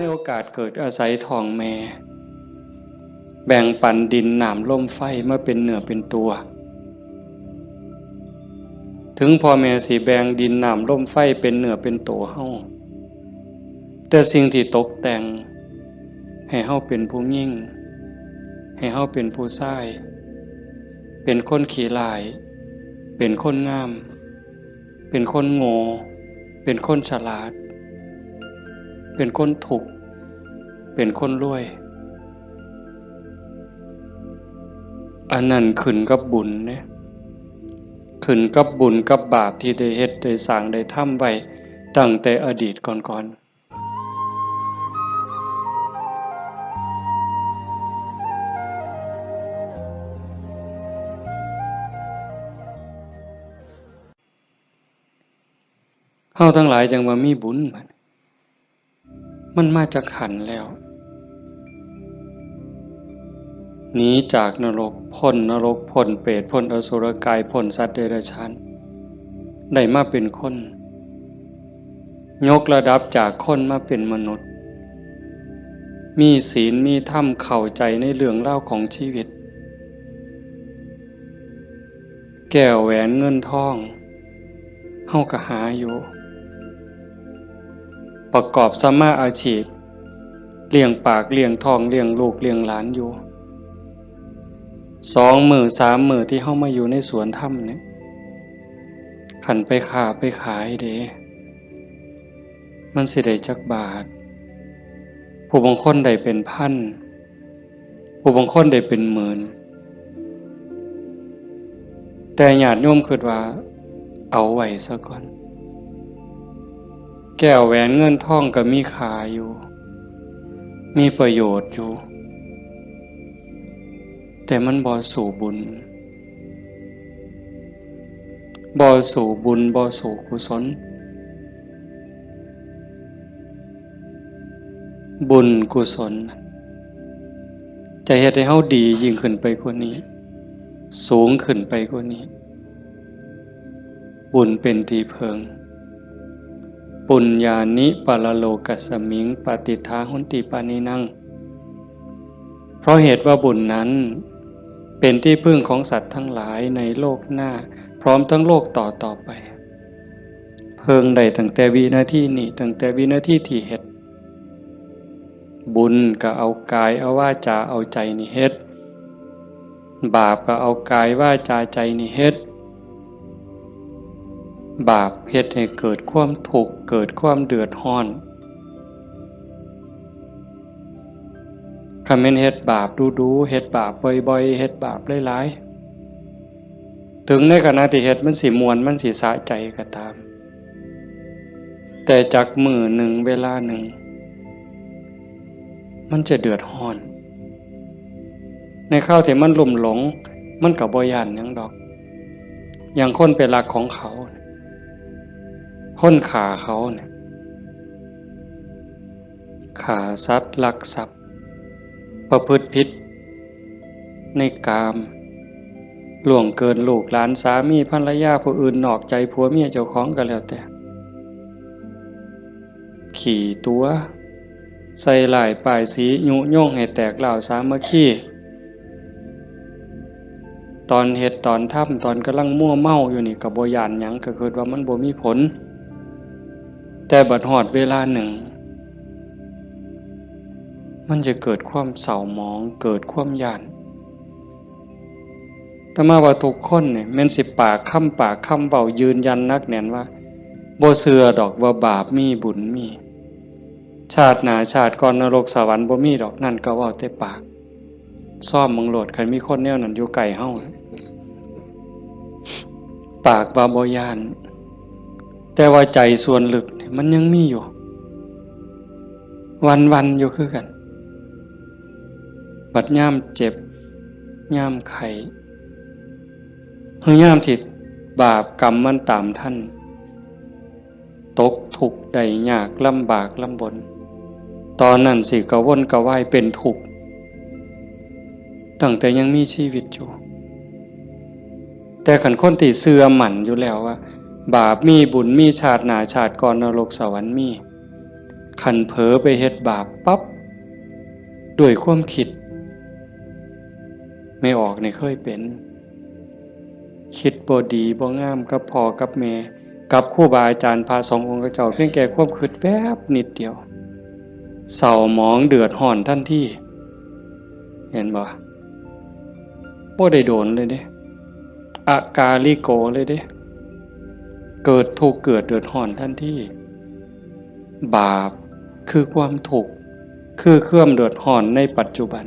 ในโอกาสเกิดอาศัยท้องแม่แบ่งปันดินน้ำลมไฟมาเป็นเนื้อเป็นตัวถึงพ่อแม่สิแบ่งดินน้ำลมไฟเป็นเนื้อเป็นตัวเฮาแต่สิ่งที่ตกแต่งให้เฮาเป็นผู้ยิ่งให้เฮาเป็นผู้ชายเป็นคนขี้ร้ายเป็นคนงามเป็นคนโง่เป็นคนฉลาดเป็นคนถูกเป็นคนรวยอันนั้นขึ้นกับบุญเนี่ยขึ้นกับบุญกับบาปที่ได้เฮ็ดได้สร้างได้ทำไว้ตั้งแต่อดีตก่อนเฮาทั้งหลายจังว่ามีบุญมันมาจากขันธ์แล้วหนีจากนรกพ้นนรกพ้นเปรตพ้นอสุรกายพ้นสัตว์เดรัจฉานได้มาเป็นคนยกระดับจากคนมาเป็นมนุษย์มีศีลมีธรรมเข้าใจในเรื่องเล่าของชีวิตแก้วแหวนเงินทองเฮาก็หาอยู่ประกอบสัมมาอาชีพเลี้ยงปากเลี้ยงท้องเลี้ยงลูกเลี้ยงหลานอยู่2 มื้อ 3 มื้อที่เฮามาอยู่ในสวนธรรมเนี่ยขันไปค้าไปขายเด้มันสิได้จักบาทผู้บางคนได้เป็นพันผู้บางคนได้เป็นหมื่นแต่ญาติโยมคิดว่าเอาไว้ซะก่อนแก้วแหวนเงินทองก็มีค่าอยู่มีประโยชน์อยู่แต่มันบ่สู่บุญบ่สู่บุญบ่สู่กุศลบุญกุศลจะเฮ็ดให้เฮาดียิ่งขึ้นไปกว่านี้สูงขึ้นไปกว่านี้บุญเป็นที่เพิงปุญญานิปะละโลกัสสมิงปฏิทาหุนติปานินังเพราะเหตุว่าบุญนั้นเป็นที่พึ่งของสัตว์ทั้งหลายในโลกหน้าพร้อมทั้งโลกต่อไปเพิงได้ตั้งแต่วินาทีนี้ตั้งแต่วินาทีที่เฮ็ดบุญก็เอากายเอาวาจาเอาใจนี่เฮ็ดบาปก็เอากายวาจาใจนี่เฮ็ดบาปเฮ็ดให้เกิดความทุกข์เกิดความเดือดร้อนคันแม่นเฮ็ดบาปดูๆเฮ็ดบาปบ่อยๆเฮ็ดบาปหลายๆถึงในขณะที่เฮ็ดมันสิม่วนมันสิสะใจก็ตามแต่จักมื้อหนึ่งเวลาหนึ่งมันจะเดือดร้อนในข้าวที่มันลุ่มหลงมันก็บ่ย้านหยังดอกอย่างคนไปรักของเขาคนฆ่าเขาเนี่ยฆ่าสัตว์ลักทรัพย์ประพฤติผิดในกามล่วงเกินลูกหลานสามีภรรยาผู้อื่นนอกใจผัวเมียเจ้าของก็แล้วแต่ขี่ตัวใส่หลายป้ายสียุโย่งให้แตกเหล่าสามัคคีตอนเฮ็ดตอนทำตอนกำลังมั่วเมาอยู่นี่ก็บ่ย้านหยังก็คิดว่ามันบ่มีผลแต่บัดฮอดเวลาหนึ่งมันจะเกิดความเศร้าหมองเกิดความย้านแต่มาว่าทุกคนเนี่ยแม่นสิปากคำเว้ายืนยันนักแน่นว่าบ่เชื่อดอกว่าบาปมีบุญมีชาติหน้าชาติก่อนนรกสวรรค์บ่มีดอกนั่นก็เว้าแต่ปากซ่อมมึงโลดคันมีคนแนวนั้นอยู่ใกล้เฮาปากว่าบ่ย้านแต่ว่าใจส่วนลึกเนี่ยมันยังมีอยู่วันๆอยู่คือกันบัดยามเจ็บยามไข้หรือยามที่บาปกรรมมันตามท่านตกทุกข์ได้ยากลำบากลำบนตอนนั้นสิกระวนกระวายเป็นทุกข์ตั้งแต่ยังมีชีวิตอยู่แต่ขันคนที่เชื่อมั่นอยู่แล้วว่าบาปมีบุญมีชาติหน้าชาติก่อนนรกสวรรค์มี ขันเผลอไปเฮ็ดบาปปั๊บด้วยความคิดไม่ออกเนี่ยเคยเป็นคิดบ่ดีบ่งามกับพ่อกับแม่กับครูบาอาจารย์พาสององค์เจ้าเพียงแค่ความคิดแป๊บนิดเดียวเศร้าหมองเดือดร้อนทันทีเห็นบ่ได้โดนเลยเด้อากาลิโกเลยเด้เกิดทุกข์เกิดเดือดร้อนทันทีบาปคือความทุกข์คือเครื่องเดือดร้อนในปัจจุบัน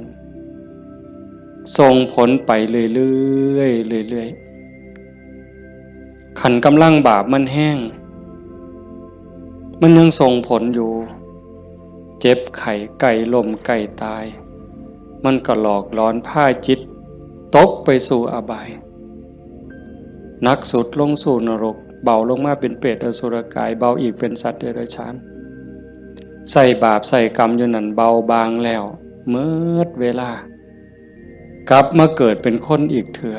ส่งผลไปเรื่อยๆเรื่อยๆขันกำลังบาปมันแห้งมันยังส่งผลอยู่เจ็บไข้ไก่ล้มไก่ตายมันก็หลอกล้อนพาจิตตกไปสู่อบายหนักสุดลงสู่นรกเบาลงมาเป็นเปรตอสุรกายเบาอีกเป็นสัตว์เดรัจฉานใส่บาปใส่กรรมอยู่นั่นเบาบางแล้วเมื่อเวลากลับมาเกิดเป็นคนอีกเถื่อ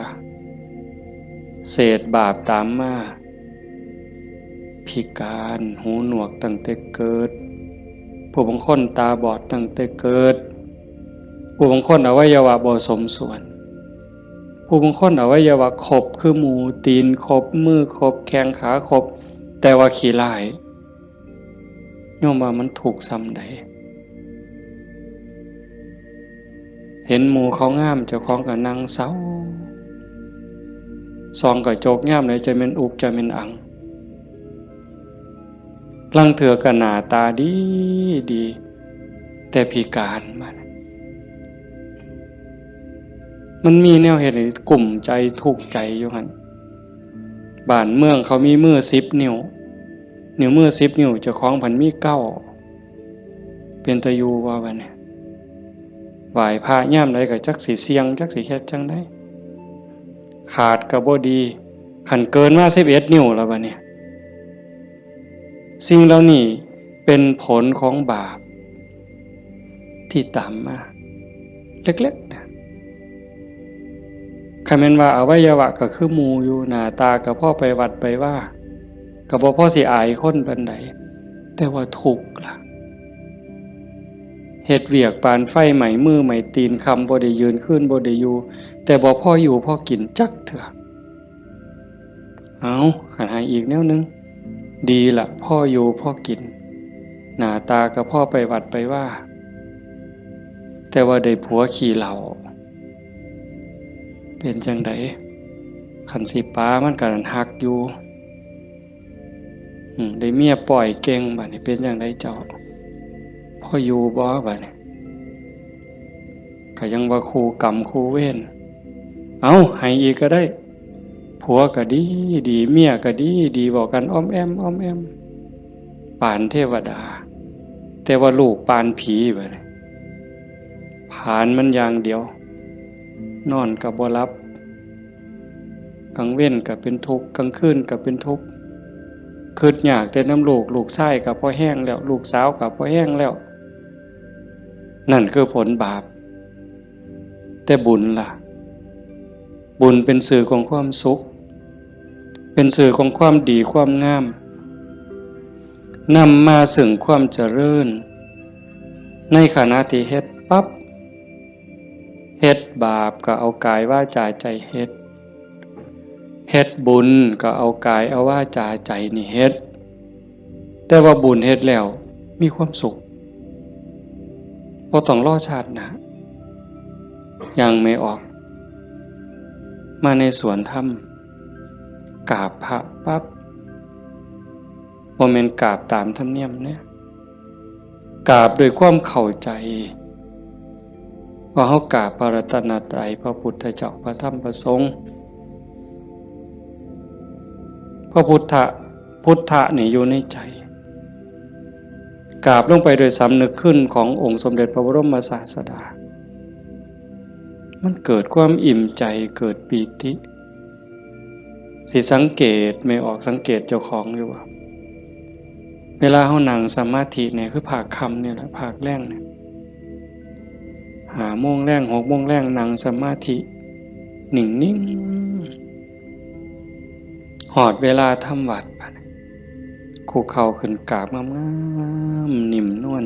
เศษบาปตามมาพิการหูหนวกตั้งแต่เกิดผู้บางคนตาบอดตั้งแต่เกิดผู้บางคนอวัยวะบ่สมส่วนผู้บางคนอวัยวะครบคือหมูตีนครบมือครบแข้งขาครบแต่ว่าขี้ร้ายโยมว่ามันถูกซ้ำใดเห็นหมูเขางามเจ้าของก็นั่งเศร้าซองก็โจกงามเลยจะเป็นอุกจะเป็นอังลังเถื่อก็หน้าตาดีดีแต่พิการมันมีแนวเหตุให้กลุ่มใจทุกข์ใจอยู่หั่นบ้านเมืองเขามีมือ10 นิ้วมือ10 นิ้วเจ้าของพันมี9เป็นตะยูว่าบัดนี้ไหว้พระย่ามใดก็จักสิเสียงจักสิเฮ็ดจังได๋ขาดก็บ่ดีคันเกินมา11 นิ้วแล้วบัดนี้สิ่งเหล่านี้เป็นผลของบาปที่ตามมาเล็กๆนะคันแม่นว่าอวัยวะก็คือหมู่อยู่หน้าตาก็พอไปวัดไปว่าก็บ่พอสิอายคนปานใดแต่ว่าทุกข์ล่ะเฮ็ดเวียกปานไฟไหม้มือไหม้ตีนคำบ่ได้ยืนขึ้นบ่ได้อยู่แต่บ่พออยู่พอกินจักเถื่อเอาคันหาอีกแนวนึงดีล่ะพ่ออยู่พ่อกินหน้าตาก็พ่อไปวัดไปว่าแต่ว่าได้ผัวขี่เหล้าเป็นจังไดคันสิป้ามันก็หักอยู่ได้เมียปล่อยเก่งบัดนี้เป็นจังไดเจ้าพ่ออยู่บ่บัดนี้ก็ยังว่าคู่กรรมคู่เวรเอาให้อีกก็ได้ผัวก็ดีดีเมียก็ดีดีบอกกันอ้อมแอมอ้อมแอมปานเทวดาแต่ว่าลูกปานผีบัดนี้ผานมันอย่างเดียวนอนก็บ่หลับกลางเว้นก็เป็นทุกข์กลางคืนก็เป็นทุกข์คิดอยากแต่น้ำลูกชายก็พอแห้งแล้วลูกสาวก็พอแห้งแล้วนั่นคือผลบาปแต่บุญล่ะบุญเป็นสื่อของความสุขเป็นสื่อของความดีความงามนำมาซึ่งความเจริญในขณะที่เฮ็ดปั๊บเฮ็ดบาปก็เอากายวาจาใจเฮ็ดบุญก็เอากายเอาวาจาใจนี่เฮ็ดแต่ว่าบุญเฮ็ดแล้วมีความสุขบ่ต้องรอชาติหน้ายังไม่ออกมาในสวนธรรมกราบพระปั๊บบ่แม่นกราบตามธรรมเนียมเนี่ยกราบด้วยความเข้าใจว่าเฮากราบพระรัตนตรัยพระพุทธเจ้าพระธรรมพระสงฆ์พระพุทธะนี่อยู่ในใจกราบลงไปโดยสำนึกขึ้นขององค์สมเด็จพระบรมศาสดามันเกิดความอิ่มใจเกิดปีติสิสังเกตไม่ออกสังเกตเจ้าของอยู่ว่าเวลาเฮานั่งสมาธิเนี่ยคือภาคค่ำเนี่ยแหละภาคแรงเนี่ย5 โมงแรง 6 โมงแรงนั่งสมาธินิ่งๆหอดเวลาทำวัด คุกเข่าขึ้นกราบงามๆนิ่มนวล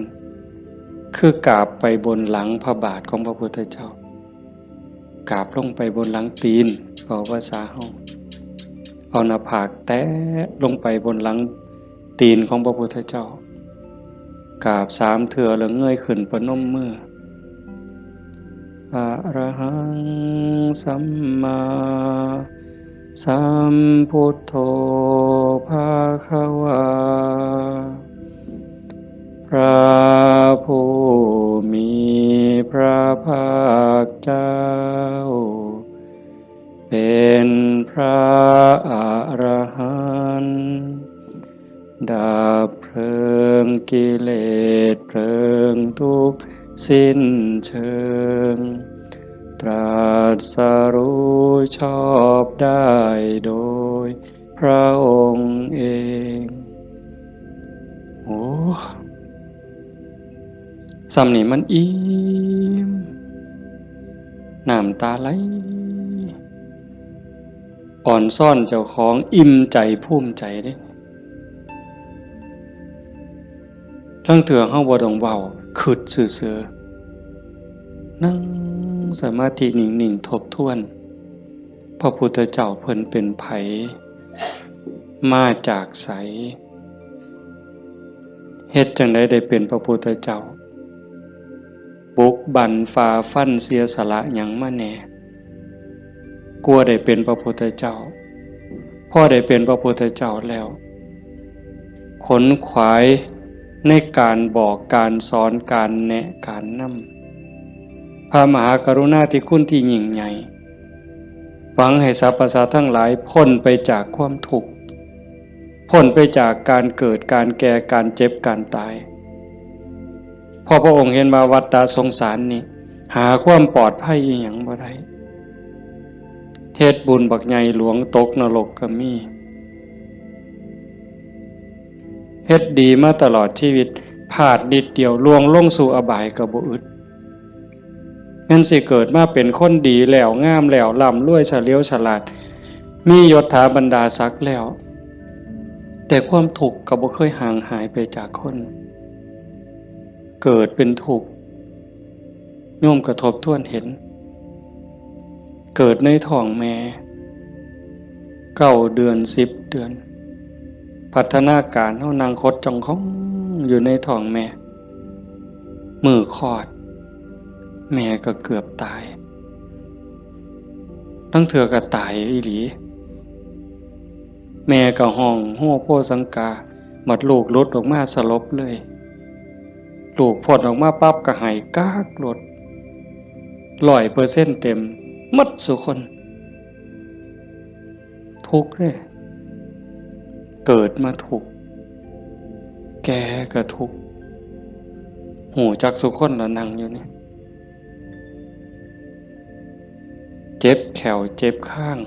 คือกราบไปบนหลังพระบาทของพระพุทธเจ้ากราบลงไปบนหลังตีนเอาภาษาเฮาเอาหน้าผากแตะลงไปบนหลังตีนของพระพุทธเจ้ากราบ3 เทื่อแล้วเงยขึ้นประนมมืออะระหังสัมมาสัมพุทโธภะคะวาพระผู้มีพระภาคเจ้าเป็นพระอรหันต์ดับเพลิงกิเลสเพลิงทุกข์สิ้นเชิงตรัสรู้ชอบได้โดยพระองค์เองโอ้ซ้ำนี่มันอิ่มน้ำตาไหลอ่อนซ่อนเจ้าของอิ่มใจภูมิใจเด้ทั้งเถื่อเฮาบ่ต้องเว้าคิดซื่อๆนั่งสมาธินิ่งๆทบทวนพระพุทธเจ้าเพิ่นเป็นไผมาจากไสเฮ็ดจังได๋ได้เป็นพระพุทธเจ้าบุกบั่นฝ่าฟันเสียสละหยังมาแหน่กลัวได้เป็นพระพุทธเจ้าพอได้เป็นพระพุทธเจ้าแล้วขนขวายในการบอกการสอนการแนะการนำพระมหากรุณาธิคุณที่ยิ่งใหญ่หวังให้สรรพสัตว์ทั้งหลายพ้นไปจากความทุกข์พ้นไปจากการเกิดการแก่การเจ็บการตายพอพระองค์เห็นว่าวัฏฏะสงสารนี่หาความปลอดภัยอีหยังบ่ได้เฮ็ดบุญบักใหญ่หลวงตกนรกก็มีเฮ็ดดีมาตลอดชีวิตพลาดนิดเดียวล่วงลงสู่อบายก็บ่อึดแม่นสิเกิดมาเป็นคนดีแล้วงามแล้วร่ำรวยเฉลียวฉลาดมียศถาบรรดาศักดิ์แล้วแต่ความทุกข์ก็บ่เคยห่างหายไปจากคนเกิดเป็นทุกข์โยมกระทบทวนเห็นเกิดในท้องแม่9 เดือน10 เดือนพัฒนาการเฮานั่งคดจ้องของอยู่ในท้องแม่มือคลอดแม่ก็เกือบตายทั้งเถื่อก็ตายอีหลีแม่ก็ห้องโฮโพสังกาหมดลูกหลุดออกมาสลบเลยลูกพดออกมาปั๊บก็หายกากหลด100%เต็มหมดสุคนทุกข์เลยเกิดมาทุกข์แก่ก็ทุกข์หูจักสุคนแล้วนั่งอยู่นี่เจ็บแขวเจ็บข้าง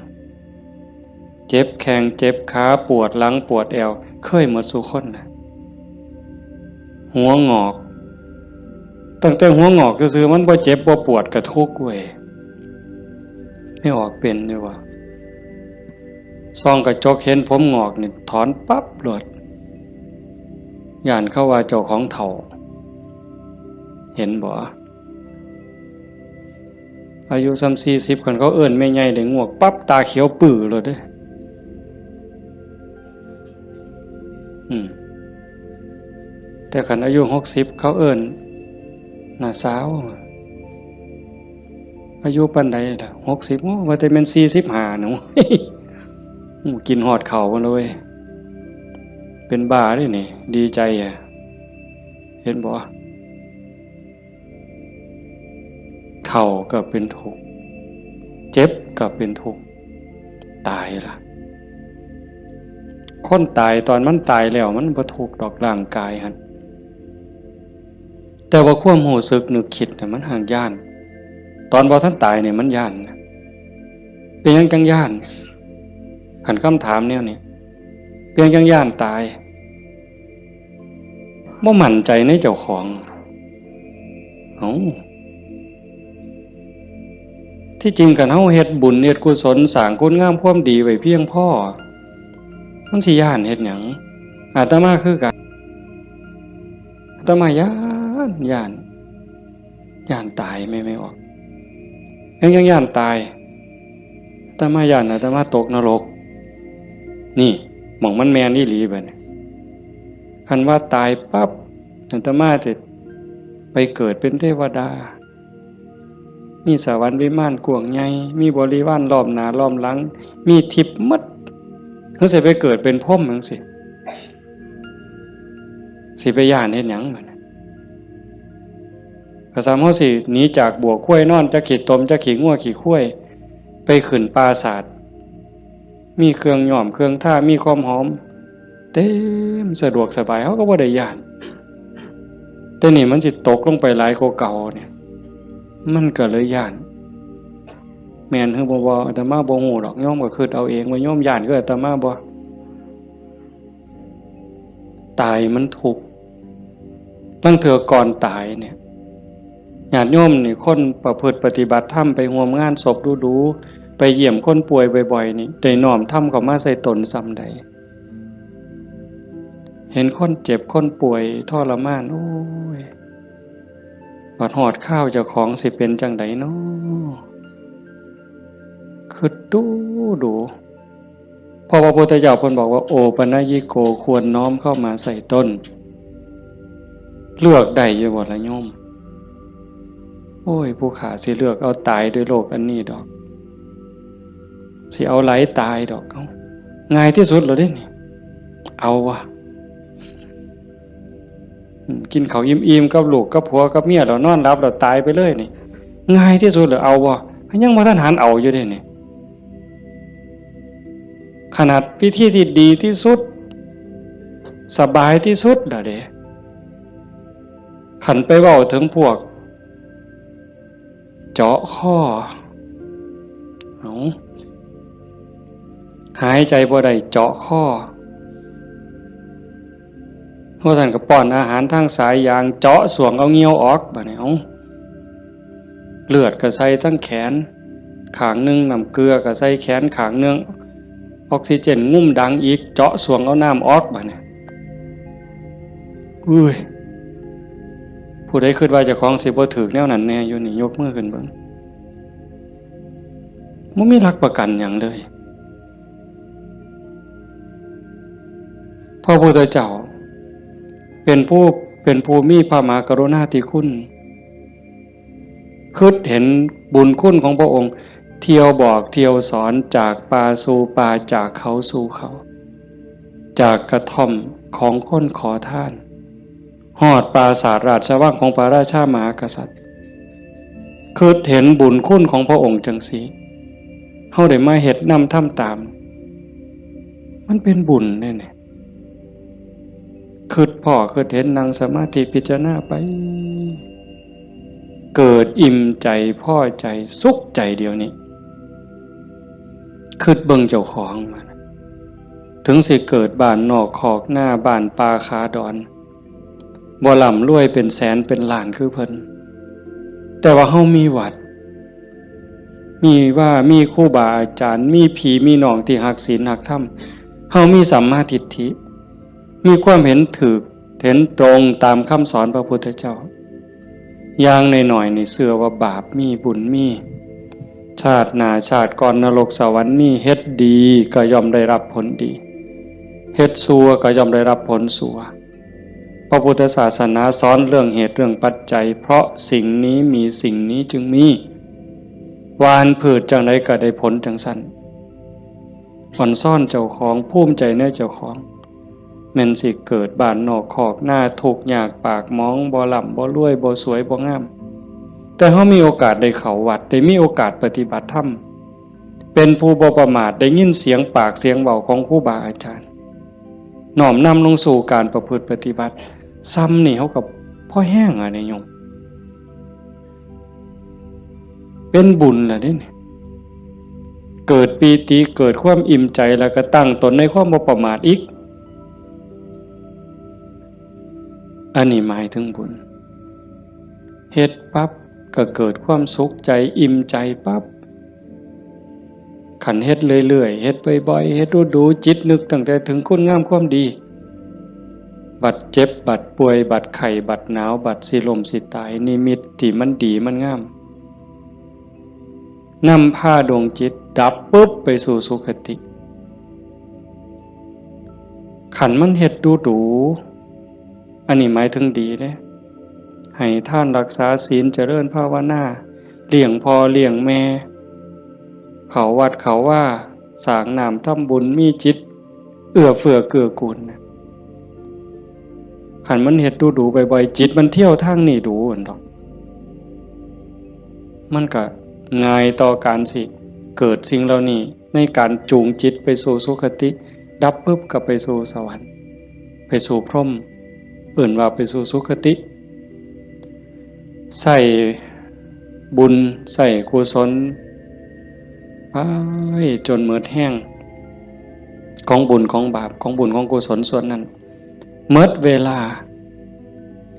เจ็บแข้งเจ็บขาปวดหลังปวดเอวเคยหมดสุคนนะหัวงอกตั้งแต่หัวงอกก็คือมันบ่เจ็บบ่ปวดก็ทุกข์เว้ยไม่ออกเป็นเลยว่ะซองกระจกเห็นผมงอกนี่ถอนปั๊บโลดย่านเข้าว่าเจ้าของเฒ่าเห็นบ่อายุ40คนเขาเอิ้นแม่ใหญ่ได้งวกปั๊บตาเขียวปื้อโลดเด้แต่คันอายุ60เขาเอิ้นน่าสาวอายุปานใดล่ะ60ว่าแต่แม่น45หนู กินฮอดข้าวมันเลยเป็นบ้าเด้นี่ดีใจอ่ะเห็นบ่เฒ่าก็เป็นทุกข์เจ็บก็เป็นทุกข์ตายล่ะคนตายตอนมันตายแล้วมันบ่ทุกข์ดอกร่างกายหั่นแต่ว่าความรู้สึกนึกคิดน่ะมันห่างย่านตอนบ่ทันตายเนี่ยมันย่านเป็นหยังจังย่านคันคำถามแนวนี้เป็นหยังจังย่านตายบ่มั่นใจในเจ้าของที่จริงกันเฮาเฮ็ดบุญเฮ็ดกุศลสร้างคุณงามความดีไว้เพียงพอมันสิย่านเฮ็ดหยัง อาตมาคือกันอาตมาย่านตายไม่ออกยังย่านตายอาตมาย่านอาตมาตกนรกนี่หม่องมันแมนอีหลีบัดนี้คันว่าตายปั๊บอาตมาจะไปเกิดเป็นเทวดามีสวรรค์วิมานกว้างใหญ่มีบริวารล้อมหน้าล้อมหลังมีทิพย์หมดจังสิไปเกิดเป็นพรหมจังสิไปย่านเฮ็ดหยังบัดนี้ก็สามเฮาสิหนีจากบัวข้วยนอนจะขี่ตมจะขี่งัวขี่ข้วยไปขึ้นปราสาทมีเครื่องหอมเครื่องท่ามีความหอมเต็มสะดวกสบายเฮาก็บ่ได้ย่านแต่นี่มันสิตกลงไปหลายกว่าเก่าเนี่ยมันก็เลยย่านแม่นคือบ่อาตมาบ่ฮู้ดอกโยมก็คิดเอาเองว่าโยมย่านคืออาตมาบ่ตายมันทุกข์ลางเทื่อก่อนตายเนี่ยญาติโยมนี่คนประพฤติปฏิบัติธรรมไปร่วมงานศพดูๆไปเยี่ยมคนป่วยบ่อยๆนี่ได้น้อมธรรมเข้ามาใส่ตนซ้ำใดเห็นคนเจ็บคนป่วยทรมานโอ้ยบัดฮอดข้าวเจ้าของสิเป็นจังไดน้อคือดูพอพระพุทธเจ้าเพิ่นบอกว่าโอปัญญิโกควรน้อมเข้ามาใส่ต้นเลือกได้อยู่บ่ล่ะโยมโอ้ยผู้ขาสิเลือกเอาตายด้วยโรคอันนี้ดอกสิเอาไหลตายดอกเอาง่ายที่สุดแล้วเด้นี่เอาวะกินข้าวอิ่มๆกับลูกกับผัวกับเมียแล้วนอนหลับแล้วตายไปเลยนี่ง่ายที่สุดแล้วเอาวะยังบ่ทันหันเอาอยู่เด้นี่ขนาดพิธีที่ดีที่สุดสบายที่สุดล่ะเด้ขันไปเว้าถึงพวกเจาะข้อหายใจบ่ได้เจาะข้อพวกท่านก็ป้อนอาหารทางสายยางเจาะสวงเอาเงี้ยวออกบัดนี้เลือดก็ใส่ทั้งแขนข้างนึงน้ำเกลือก็ใส่แขนข้างนึงออกซิเจนงุ่มดังอีกเจาะสวงเอาน้ำออกบัดนี้อุ้ยผู้ใดคิดว่าเจ้าของสิบ่ถูกแนวนั้นแน่อยู่นี่ยกมือขึ้นเบิ่งบ่มีหลักประกันหยังเลยพระพุทธเจ้าเป็นผู้มีพระมหากรุณาธิคุณคิดเห็นบุญคุณของพระองค์เที่ยวบอกเที่ยวสอนจากป่าสู่ป่าจากเขาสู่เขาจากกระท่อมของคนขอทานฮอดปราสาทราชวังของพระราชามหากษัตริย์คิดเห็นบุญคุณของพระองค์จังซี่เฮาได้มาเฮ็ดนำทำตามมันเป็นบุญแน่ๆคิดพ่อคิดเห็นนั่งสมาธิพิจารณาไปเกิดอิ่มใจพอใจสุขใจเดียวนี้คิดเบิ่งเจ้าของมันถึงสิเกิดบ้านนอกคอกหน้าบ้านป่าคาดอนบ่ร่ำรวยเป็นแสนเป็นล้านคือเพิ่นแต่ว่าเฮามีวัดมีครูบาอาจารย์มีพี่มีน้องที่รักศีลรักธรรมเฮามีสัมมาทิฏฐิมีความเห็นถูกเห็นตรงตามคำสอนพระพุทธเจ้าอย่างน้อยๆนี่เชื่อว่าบาปมีบุญมีชาติหน้าชาติก่อนนรกสวรรค์มีเฮ็ดดีก็ย่อมได้รับผลดีเฮ็ดชั่วก็ย่อมได้รับผลชั่วพระพุทธศาสนาสอนเรื่องเหตุเรื่องปัจจัยเพราะสิ่งนี้มีสิ่งนี้จึงมีหวานพืชจังไดก็ได้ผลจังซั่นอ่อนซ่อนเจ้าของภูมิใจในเจ้าของแม่นสิเกิดบ้านนอกคอกหน้าทุกข์ยากปากหมองบ่ร่ำบ่รวยบ่สวยบ่งามแต่เฮามีโอกาสได้เข้าวัดได้มีโอกาสปฏิบัติธรรมเป็นผู้บ่ประมาทได้ยินเสียงปากเสียงเว้าของครูบาอาจารย์น้อมนำลงสู่การประพฤติปฏิบัติซ้ำนี่เฮากับพ่อแห้งอ่ะเนี่ยโยมเป็นบุญล่ะนี่เกิดปีติเกิดความอิ่มใจแล้วก็ตั้งตนในความบ่ประมาทอีกอันนี้หมายถึงบุญเฮ็ดปั๊บก็เกิดความสุขใจอิ่มใจปั๊บขันเฮ็ดเรื่อยๆเฮ็ดบ่อยๆเฮ็ดดูๆจิตนึกตั้งแต่ถึงคุณงามความดี บัดเจ็บบัดป่วยบัดไข้บัดหนาวบัดสิลมสิตายนิมิตที่มันดีมันงามนำพาดวงจิตดับปุ๊บไปสู่สุคติขันมันเฮ็ดดูอันนี้หมายถึงดีเด้ให้ท่านรักษาศีลเจริญภาวนาเลี้ยงพ่อเลี้ยงแม่เขาวัดเขาว่าสร้างน้ำทำบุญมีจิตเอื้อเฟื้อเกื้อกูลขันมันเฮ็ดดูบ่อยๆจิตมันเที่ยวทางนี้ดูอันดอกมันก็ง่ายต่อการสิเกิดสิ่งเหล่านี้ในการจูงจิตไปสู่สุคติดับปุ๊บก็ไปสู่สวรรค์ไปสู่พรหมอื่นว่าไปสู่สุคติใส่บุญใส่กุศลไปจนหมดแห้งของบุญของบาปของบุญของกุศลส่วนนั้นหมดเวลา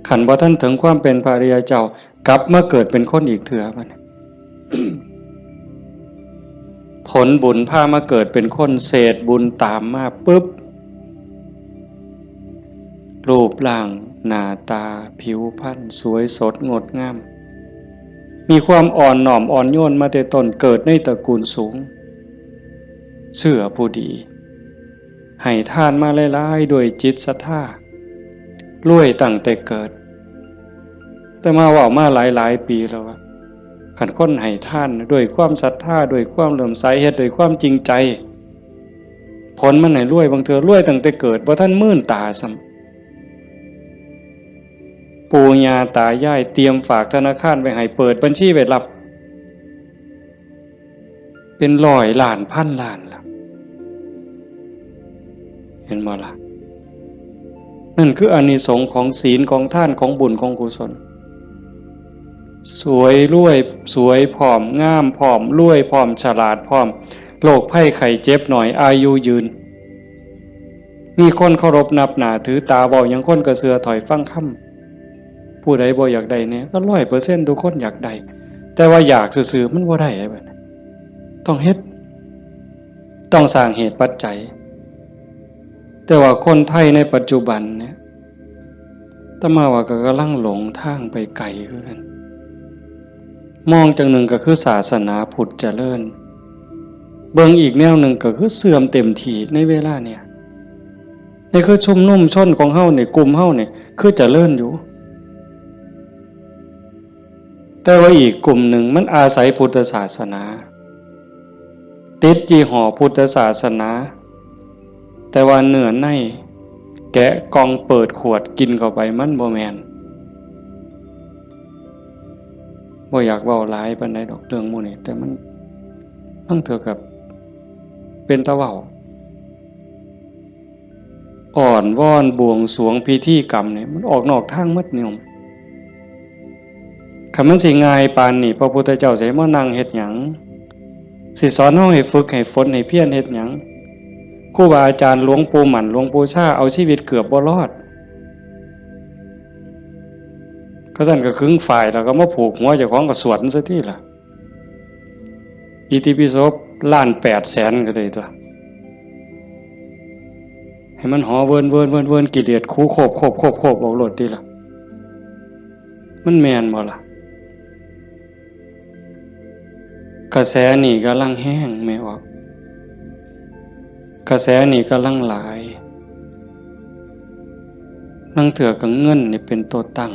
ขันบ่ท่านถึงความเป็นพระอริยเจ้ากลับมาเกิดเป็นคนอีกเถื่อบัดนี้ ผลบุญพามาเกิดเป็นคนเศษบุญตามมาปุ๊บรูปร่างหน้าตาผิวพรรณสวยสดงดงามมีความอ่อนน้อมอ่อนโยนมาแต่ต้นเกิดในตระกูลสูงเชื่อผู้ดีให้ทานมาหลายๆด้วยจิตศรัทธารวยตั้งแต่เกิดแต่มาว่ามาหลายปีแล้วว่าขันคนให้ท่านด้วยความศรัทธาด้วยความเลื่อมใสเฮ็ดด้วยความจริงใจผลมันให้รวยบางเทื่อรวยตั้งแต่เกิดบ่ทันมื่นตาซ้ำปู่ย่าตายายเตรียมฝากธนาคารไว้ให้เปิดบัญชีไว้รับเป็นร้อยล้านพันล้านล่ะเห็นบ่ล่ะนั่นคืออานิสงส์ของศีลของทานของบุญของกุศลสวยรวยสวยผอมงามผอมรวยผอมฉลาดผอมโรคภัยไข้เจ็บหน่อยอายุยืนมีคนเคารพนับหน้าถือตาเว้าหยังคนก็เชื่อถอยฟังคำผู้ใดบ่อยากได้เนี่ยก็ 100% ทุกคนอยากได้แต่ว่าอยากซื่อๆมันบ่ได้แบบนั้นต้องเฮ็ดต้องสร้างเหตุปัจจัยแต่ว่าคนไทยในปัจจุบันเนี่ยอาตมาว่าก็กำลังหลงทางไปไกลคือกันมองจังหนึ่งก็คือศาสนาพุทธเจริญเบิ่งอีกแนวหนึ่งก็คือเสื่อมเต็มทีในเวลาเนี่ยนี่คือชุมนุมชนของเฮาเนี่ยกลุ่มเฮาเนี่ยคือเจริญอยู่แต่ว่าอีกกลุ่มหนึ่งมันอาศัยพุทธศาสนาติดยี่ห้อพุทธศาสนาแต่ว่าเนื้อในแกะกล่องเปิดขวดกินเข้าไปมันบ่แม่นบ่อยากเว้าหลายปานใดดอกเรื่องหมู่นี้แต่มันต้องเถือกับเป็นตะเว้าอ่อนวอนบวงสรวงพิธีกรรมเนี่ยมันออกนอกทางหมดนิยมคันมันสิง่ายปานนี้พระพุทธเจ้าสิมานั่งเฮ็ดหยังสิสอนเฮาให้ฝึกให้ฝนให้เพียรเฮ็ดหยังครูบาอาจารย์หลวงปู่หมั่นหลวงปู่ชาเอาชีวิตเกือบบ่รอดก็สั่นก็ครึ่งฝ่ายแล้วก็มาผูกหัวเจ้าของก็สวดซะทีล่ะอิติปิโส1,800,000ก็ได้ตัวให้มันหอเวินกิเลสคูโคบเอาโลดติล่ะมันแม่นบ่ล่ะกระแสนี่กำลังแห้งแม่ออกกระแสนี่กำลังหลายนั่งเถื่อกับเงินนี่เป็นตัวตั้ง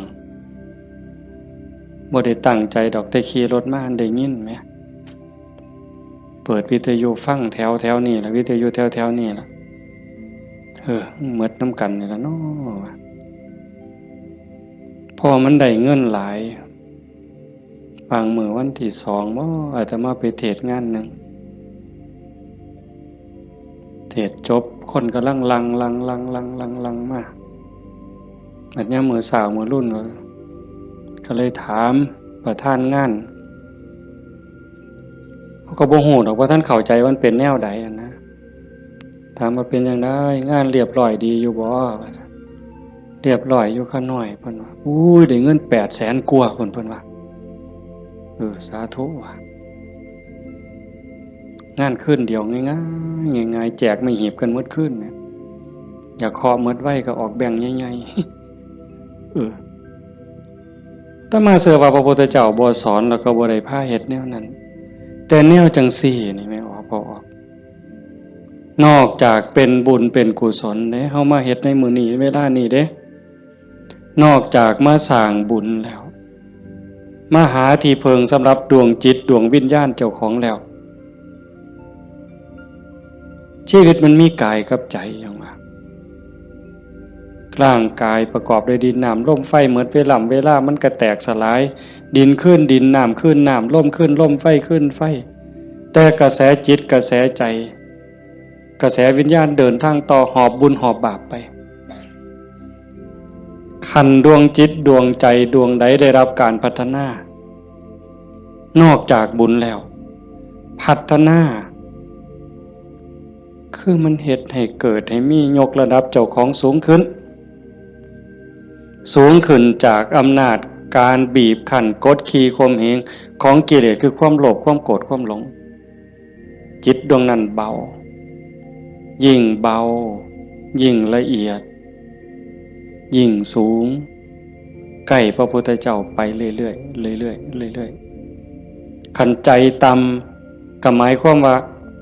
บ่ได้ตั้งใจดอกแต่ขี่รถมาได้ยินไหมเปิดวิทยุฟังแถวนี่ล่ะวิทยุแถวนี่ล่ะหมดน้ำกันนี่ล่ะเนาะพอมันได้เงินหลายบางมื้อวันที่2บ่อาตมาไปเทศงานนึงเทศจบคนกำลังลังมาอันนี้มื้อสาวมื้อรุ่นก็เลยถามประธานงานเขาก็บ่ฮู้ดอกว่าท่านเข้าใจว่ามันเป็นแนวใดนะถามว่าเป็นจังได๋งานเรียบร้อยดีอยู่บ่เรียบร้อยอยู่ค่าน้อยเพิ่นว่าอุ้ยได้เงิน 800,000 กว่าเพิ่นว่าสาธุว่ะงานคืนเดียวง่ายๆแจกไม่หีบกันหมดคืนเนี่ย อยากเคาะเมิดไว้ก็ออกแบ่งใหญ่ๆถ้ามาเสือว่าพระพุทธเจ้าบ่สอนแล้วก็บ่ได้พาเฮ็ดแนวนั้นแต่แนวจังซี่นี่ไม่ออกบ่ออกนอกจากเป็นบุญเป็นกุศลเด้เฮามาเฮ็ดในมื้อนี้เวลานี้เด้นอกจากมาสร้างบุญแล้วมาหาที่เพิงสำหรับดวงจิตดวงวิญญาณเจ้าของแล้วชีวิตมันมีกายกับใจอย่างว่าร่างกายประกอบด้วยดินน้ำลมไฟเหมือนเวลามันก็แตกสลายดินขึ้นดินน้ำขึ้นน้ำลมขึ้นลมไฟขึ้นไฟแต่กระแสจิตกระแสใจกระแสวิญญาณเดินทางต่อหอบบุญหอบบาปไปขันดวงจิตดวงใจดวงใดได้รับการพัฒนานอกจากบุญแล้วพัฒนาคือมันเฮ็ดให้เกิดให้มียกระดับเจ้าของสูงขึ้นจากอำนาจการบีบคั้นกดขี่ข่มเหงของกิเลสคือความโลภความโกรธความหลงจิตดวงนั้นเบายิ่งเบายิ่งละเอียดยิ่งสูงใกล้พระพุทธเจ้าไปเรื่อยๆเรื่อยๆเรื่อยๆขันใจต่ำก็หมายความว่า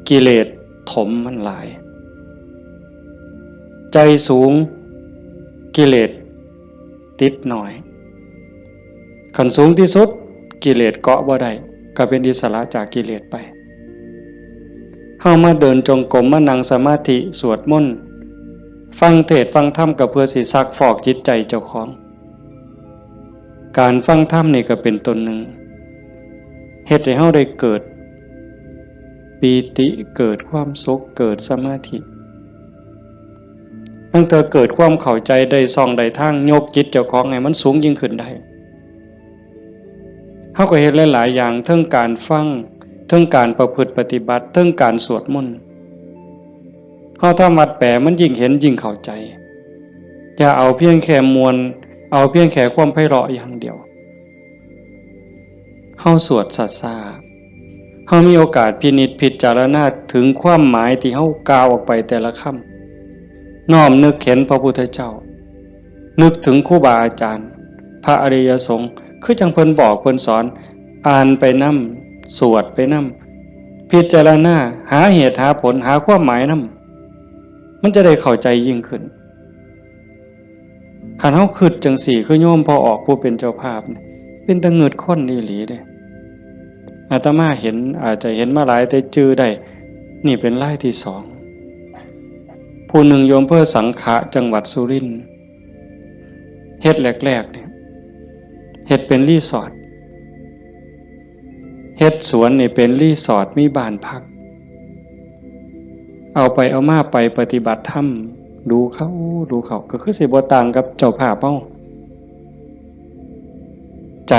กิเลสถมมันหลายใจสูงกิเลสติดหน่อยขันสูงที่สุดกิเลสเกาะบ่ได้ก็เป็นอิสระจากกิเลสไปเข้ามาเดินจงกรมมานั่งสมาธิสวดมนต์ฟังเทศน์ฟังธรรมก็เพื่อสิซักฟอกจิตใจเจ้าของการฟังธรรมนี่ก็เป็นตนหนึ่งเฮ็ดให้เฮาได้เกิดปีติเกิดความสุขเกิดสมาธิตั้งแต่เกิดความเข้าใจได้ส่องได้ทางยกจิตเจ้าของให้มันสูงยิ่งขึ้นได้เฮาก็เฮ็ดหลายๆอย่างทั้งการฟังทั้งการประพฤติปฏิบัติทั้งการสวดมนต์เฮาทำวัดแปลมันยิ่งเห็นยิ่งเข้าใจอย่าเอาเพียงแค่มวลเอาเพียงแค่ความไพเราะอย่างเดียวเฮาสวดซ่าๆเฮามีโอกาสพินิจพิจารณาถึงความหมายที่เฮากล่าวออกไปแต่ละคำน้อมนึกเห็นพระพุทธเจ้านึกถึงครูบาอาจารย์พระอริยสงฆ์คือจังเพิ่นบอกเพิ่นสอนอ่านไปนำสวดไปนำพิจารณาหาเหตุหาผลหาความหมายนำมันจะได้เข้าใจยิ่งขึ้นคันเฮาคิดจังสี่คือโยมพอออกผู้เป็นเจ้าภาพเป็นตะเงิดคนอีหลีเด้อาตมาเห็นอาจจะเห็นมาหลายแต่จื้อได้นี่เป็นรายที่สองผู้หนึ่งโยมเพื่อสังขะจังหวัดสุรินทร์เฮ็ดแรกๆเนี่ยเฮ็ดเป็นรีสอร์ทเฮ็ดสวนนี่เป็นรีสอร์ทมีบ้านพักเอาไปเอามาไปปฏิบัติธรรมดูเขาก็คือสิบ่ต่างกับเจ้าภาพเฮาใจ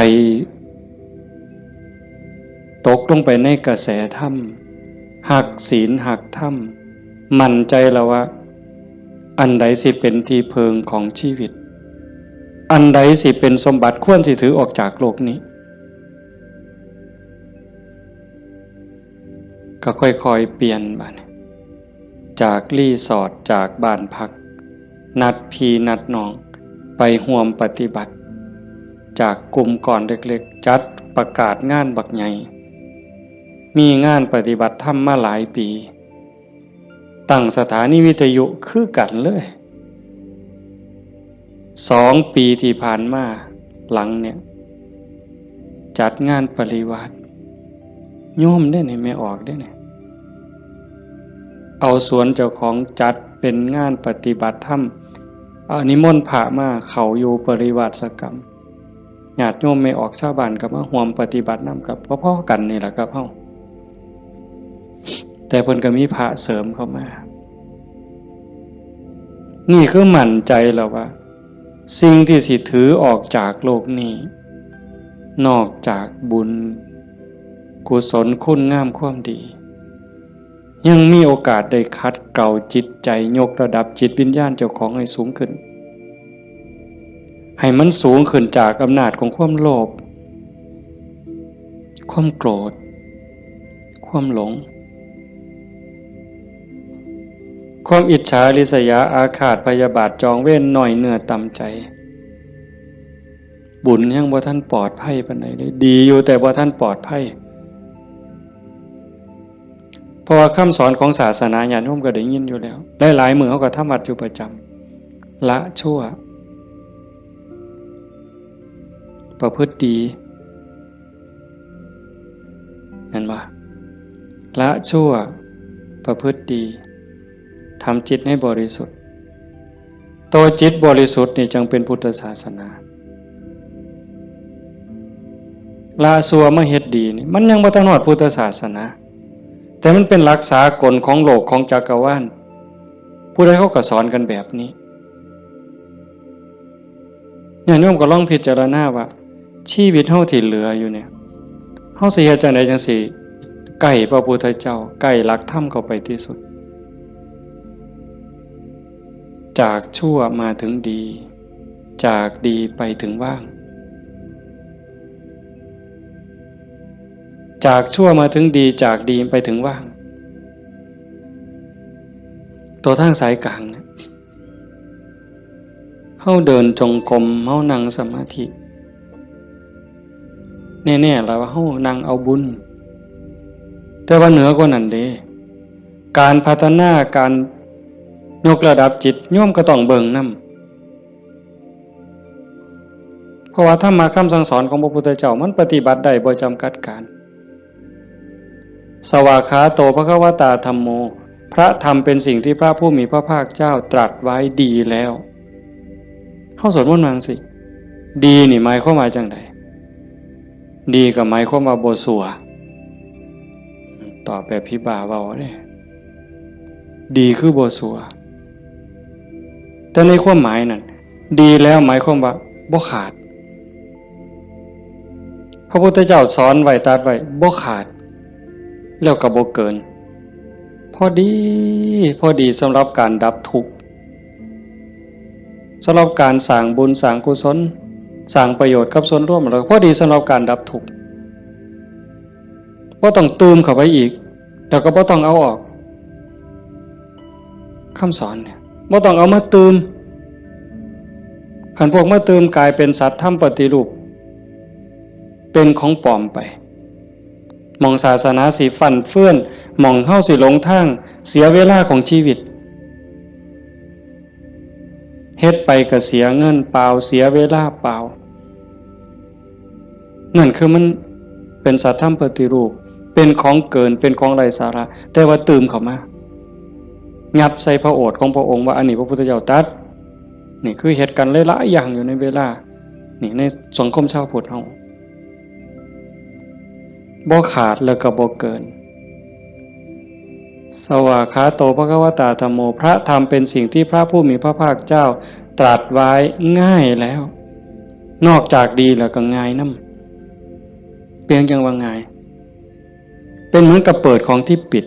ตกลงไปในกระแสธรรมหักศีลหักธรรมมั่นใจแล้วว่าอันใดสิเป็นที่เพิงของชีวิตอันใดสิเป็นสมบัติควรสิถือออกจากโลกนี้ก็ค่อยๆเปลี่ยนบัดจากรีสอร์ทจากบ้านพักนัดพี่นัดน้องไปร่วมปฏิบัติจากกลุ่มก่อนเล็กๆจัดประกาศงานบักใหญ่มีงานปฏิบัติธรรมมาหลายปีตั้งสถานีวิทยุคือกันเลย2 ปีที่ผ่านมาหลังเนี่ยจัดงานปริวาสโยมได้ไหนไม่ออกได้ไหนเอาสวนเจ้าของจัดเป็นงานปฏิบัติธรรมนิมนต์พระมาเขาอยู่ปริวาสกรรมญาติโยมไม่ออกชาวบ้านกับมาร่วมปฏิบัตินำกับพ่อๆกันนี่แหละครับเฮาแต่เพิ่นก็มีพระเสริมเข้ามานี่คือมั่นใจแล้วว่าสิ่งที่สิถือออกจากโลกนี้นอกจากบุญกุศลคุณงามความดียังมีโอกาสได้คัดเกลาจิตใจยกระดับจิตวิญญาณเจ้าของให้สูงขึ้นให้มันสูงขึ้นจากอำนาจของความโลภความโกรธความหลง ความอิจฉาริษยาอาฆาตพยาบาทจองเว้นหน่อยเนื้อต่ำใจบุญยังบ่ท่านปลอดภัยปานใดเลยดีอยู่แต่บ่ท่านปลอดภัยเพราะว่าคำสอนของศาสนาญาติโยมก็ได้ยินอยู่แล้วหลายๆมื้อเฮาก็ทำวัดอยู่ประจำละชั่วประพฤติดีเห็นบ่ละชั่วประพฤติดีทำจิตให้บริสุทธิ์ตัวจิตบริสุทธิ์นี่จึงเป็นพุทธศาสนาละชั่วมาเฮ็ดดีนี่มันยังบ่ทันฮอดพุทธศาสนาแต่มันเป็นหลักษากลของโลกของจักรวาลผู้ใดเขาก็สอนกันแบบนี้เนี่ยโยมก็ลองพิจารณาว่าชีวิตเฮาที่เหลืออยู่เนี่ยเฮาสิเฮ็ดจังได๋จังสิใกล้พระพุทธเจ้าใกล้หลักธรรมเข้าไปที่สุดจากชั่วมาถึงดีจากดีไปถึงว่างจากชั่วมาถึงดีจากดีไปถึงว่างตัวทางสายกลางเนี่ยเฮาเดินจงกรมเฮานั่งสมาธิแน่ๆแล้วว่าเฮานั่งเอาบุญแต่ว่าเหนือกว่านั้นเด้การพัฒนาการยกระดับจิตโยมก็ต้องเบิ่งนำเพราะว่าธรรมะคำสั่งสอนของพระพุทธเจ้ามันปฏิบัติได้บ่จำกัดการสวากขาโตภควตาธัมโมพระธรรมเป็นสิ่งที่พระผู้มีพระภาคเจ้าตรัสไว้ดีแล้วเฮาสวดมนต์ว่าจังซี่ดีนี่หมายความว่าจังได๋ดีก็หมายความว่าบ่ชั่วตอบแบบพี่บ่าเว้าเด้ดีคือบ่ชั่วแต่ในความหมายนั้นดีแล้วหมายความว่าบ่ขาดพระพุทธเจ้าสอนไว้ตรัสไว้บ่ขาดแล้วก็บ่เกินพอดีสำหรับการดับทุกข์สำหรับการสร้างบุญสร้างกุศลสร้างประโยชน์กับส่วนรวมแล้วพอดีสำหรับการดับทุกข์บ่ต้องเติมเข้าไปอีกแล้วก็บ่ต้องเอาออกคำสอนเนี่ยบ่ต้องเอามาเติมคันพวกมาเติมกลายเป็นสัตว์ทำปฏิรูปเป็นของปลอมไปมองศาสนาสิฟั่นเฟื่อนมองเฮาสิหลงทางเสียเวลาของชีวิตเฮ็ดไปก็เสียเงินเปล่าเสียเวลาเปล่านั่นคือมันเป็นสัตว์ทำปฏิรูปเป็นของเกินเป็นของไร้สาระแต่ว่าเติมเข้ามางัดใส่พระโอษฐ์ของพระองค์ว่าอันนี้พระพุทธเจ้าตรัสนี่คือเหตุการณ์หลายๆอย่างอยู่ในเวลานี่ในสังคมชาวพุทธเฮาบ่ขาดแล้วก็บ่เกินสวากขาโตภควตาธัมโมพระธรรมเป็นสิ่งที่พระผู้มีพระภาคเจ้าตรัสไว้ง่ายแล้วนอกจากดีแล้วก็ง่ายนำเพียงจังว่าง่ายเป็นเหมือนกับเปิดของที่ปิด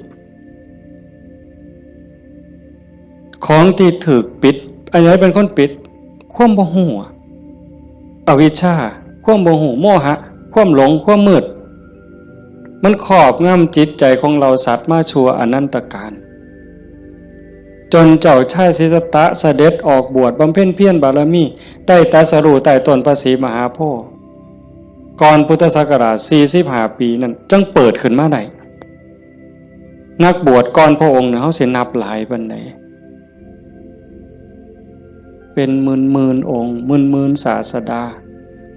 ของที่ถูกปิดอันไหนเป็นคนปิดความบ่ฮู้อวิชชาความบ่ฮู้โมหะความหลงความมืดมันครอบงำจิตใจของเราสัตว์มาชั่วอนันตกาลจนเจ้าชายสิทธัตถะเสด็จออกบวชบำเพ็ญเพียรบารมีได้ตรัสรู้ใต้ต้นพระศรีมหาโพธิ์ก่อนพุทธศักราช45ปีนั้นจึงเปิดขึ้นมาได้นักบวชก่อนพระองค์เนี่ยเฮาสินับหลายปานใดเป็นหมื่นองค์หมื่นศาสดา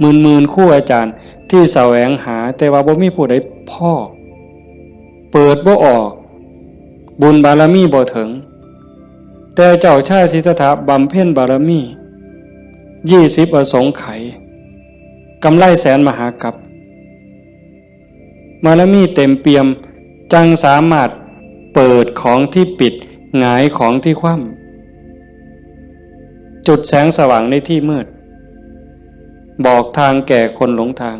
หมื่นครูอาจารย์ที่แสวงหาแต่ว่าบ่มีผู้ใดพอเปิดบ่ออกบุญบารมีบ่ถึงแต่เจ้าชายสิทธัตถะบำเพ็ญบารมี20อสงไขยกำไรแสนมหากัปบารมีเต็มเปี่ยมจังสามารถเปิดของที่ปิดหงายของที่คว่ำจุดแสงสว่างในที่มืดบอกทางแก่คนหลงทาง